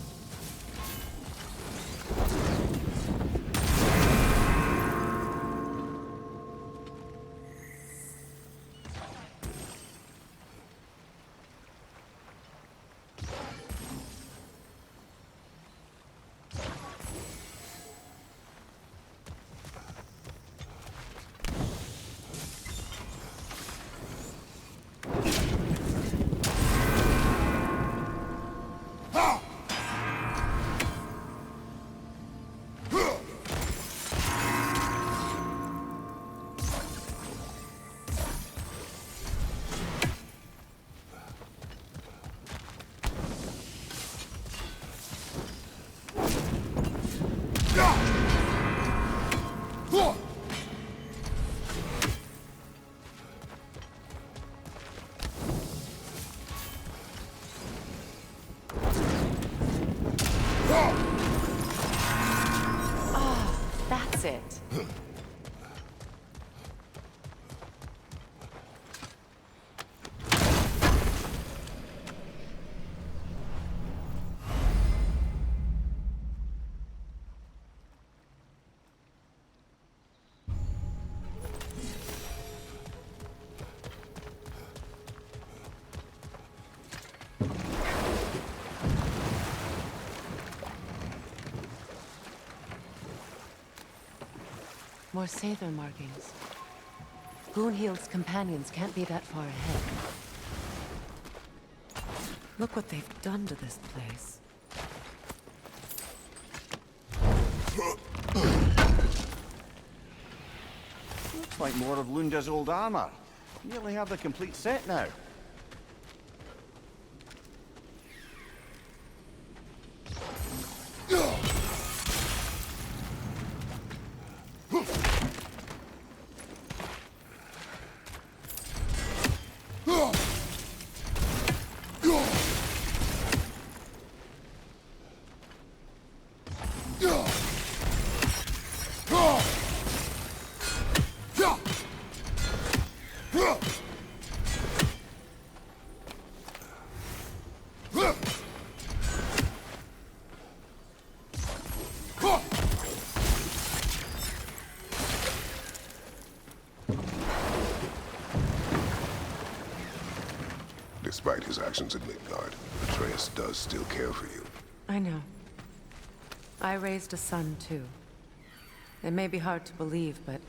That's it. More Sather markings. Goonhield's companions can't be that far ahead. Look what they've done to this place. Looks like more of Lunda's old armor. Nearly have the complete set now. Despite his actions at Midgard, Atreus does still care for you. I know. I raised a son, too. It may be hard to believe, but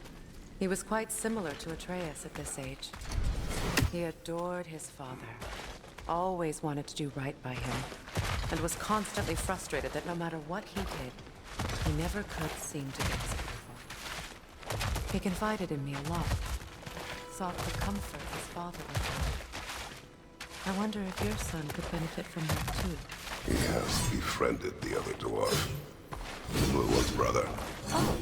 he was quite similar to Atreus at this age. He adored his father, always wanted to do right by him, and was constantly frustrated that no matter what he did, he never could seem to get his approval. He confided in me a lot, sought the comfort his father would have. I wonder if your son could benefit from that too. He has befriended the other dwarf. The blue one's brother. Oh.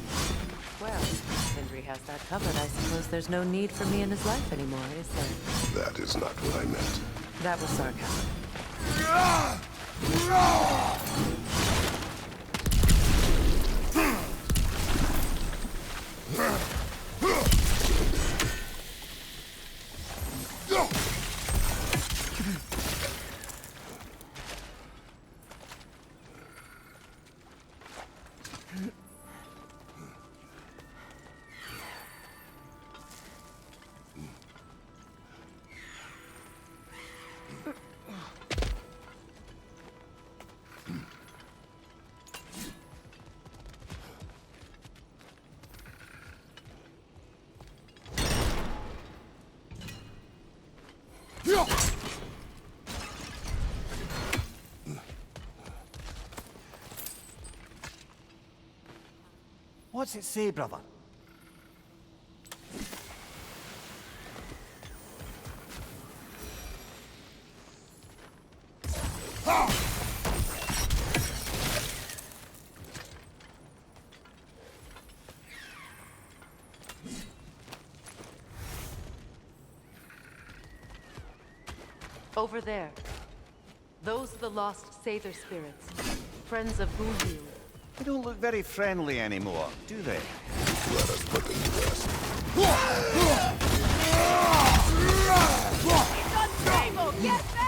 Well, Sindri has that covered. I suppose there's no need for me in his life anymore, is there? That is not what I meant. That was sarcasm. What's it say, brother? Over there. Those are the lost Sather spirits. Friends of Boohoo. They don't look very friendly anymore, do they? Let us put them to rest. It's unstable! Get back!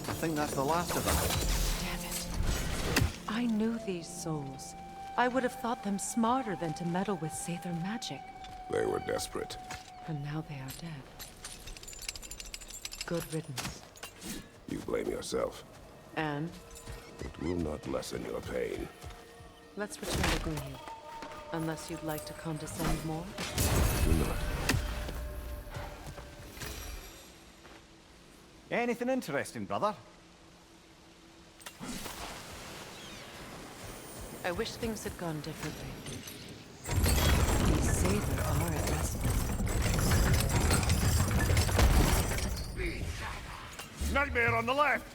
I think that's the last of them. Damn it. I knew these souls. I would have thought them smarter than to meddle with Sather magic. They were desperate. And now they are dead. Good riddance. You blame yourself. And? It will not lessen your pain. Let's return to Gunhild. Unless you'd like to condescend more? Do not. Anything interesting, brother? I wish things had gone differently. These Sather are at rest. Nightmare on the left!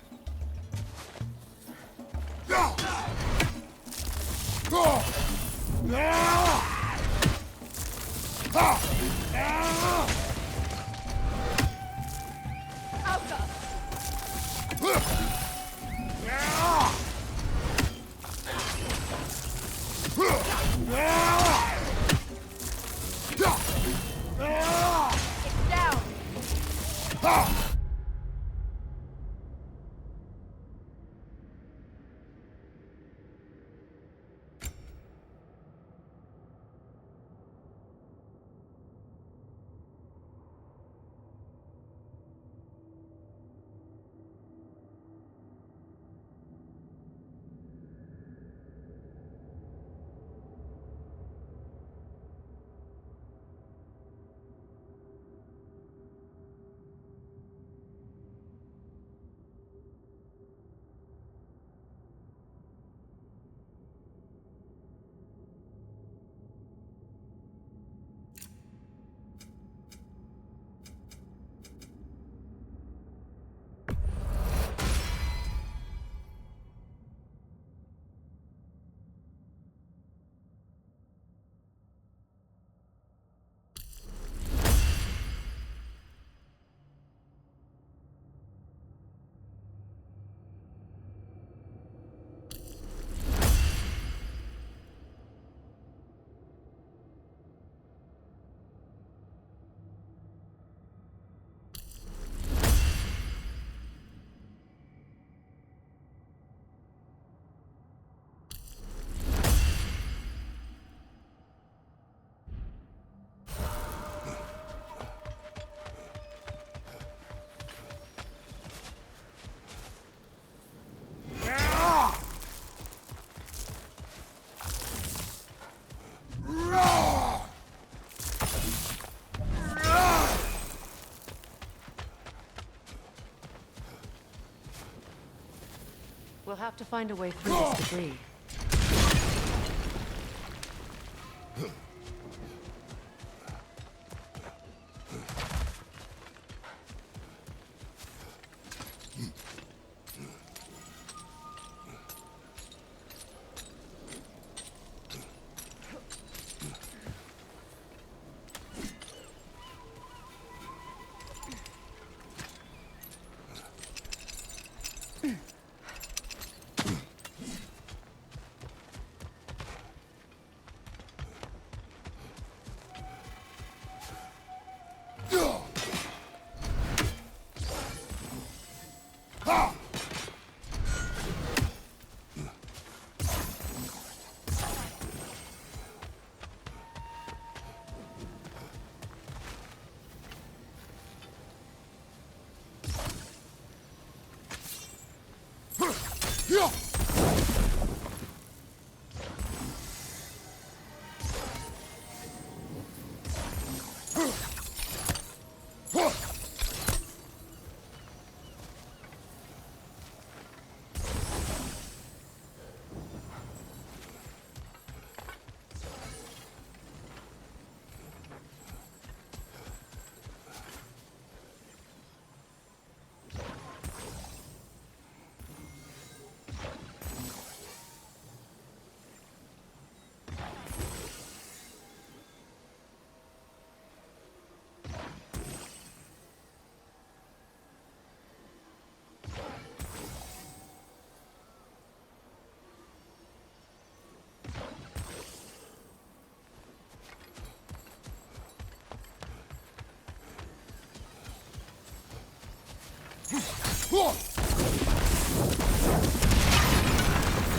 have to find a way through this debris.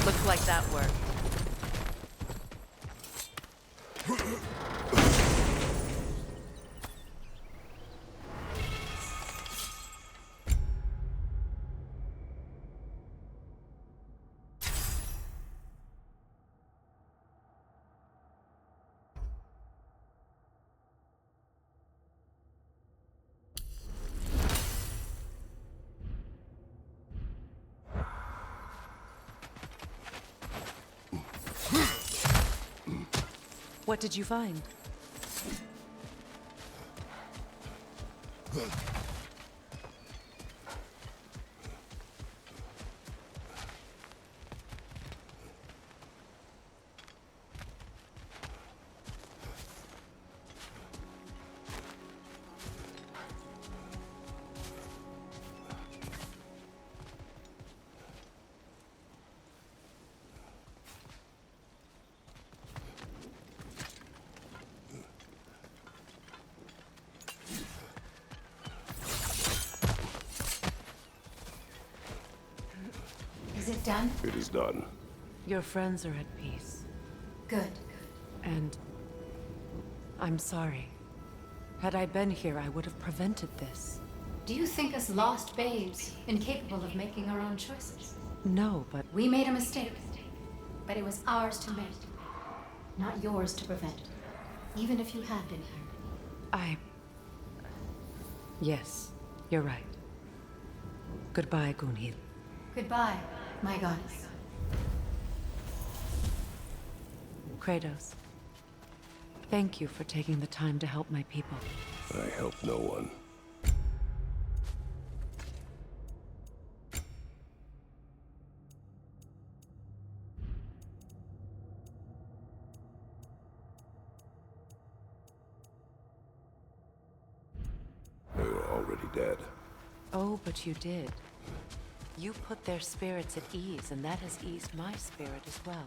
Looks like that worked. What did you find? Is it done? It is done. Your friends are at peace. Good. And I'm sorry. Had I been here, I would have prevented this. Do you think us lost babes, incapable of making our own choices? No, but We made a mistake, but it was ours to make, not yours to prevent, even if you had been here. Yes, you're right. Goodbye, Gunhild. Goodbye, my goddess. Kratos. Thank you for taking the time to help my people. I help no one. They were already dead. Oh, but you did. You put their spirits at ease, and that has eased my spirit as well.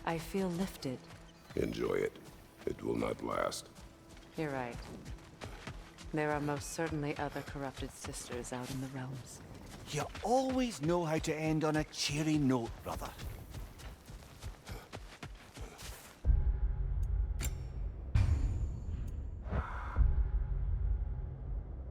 I feel lifted. Enjoy it. It will not last. You're right. There are most certainly other corrupted sisters out in the realms. You always know how to end on a cheery note, brother.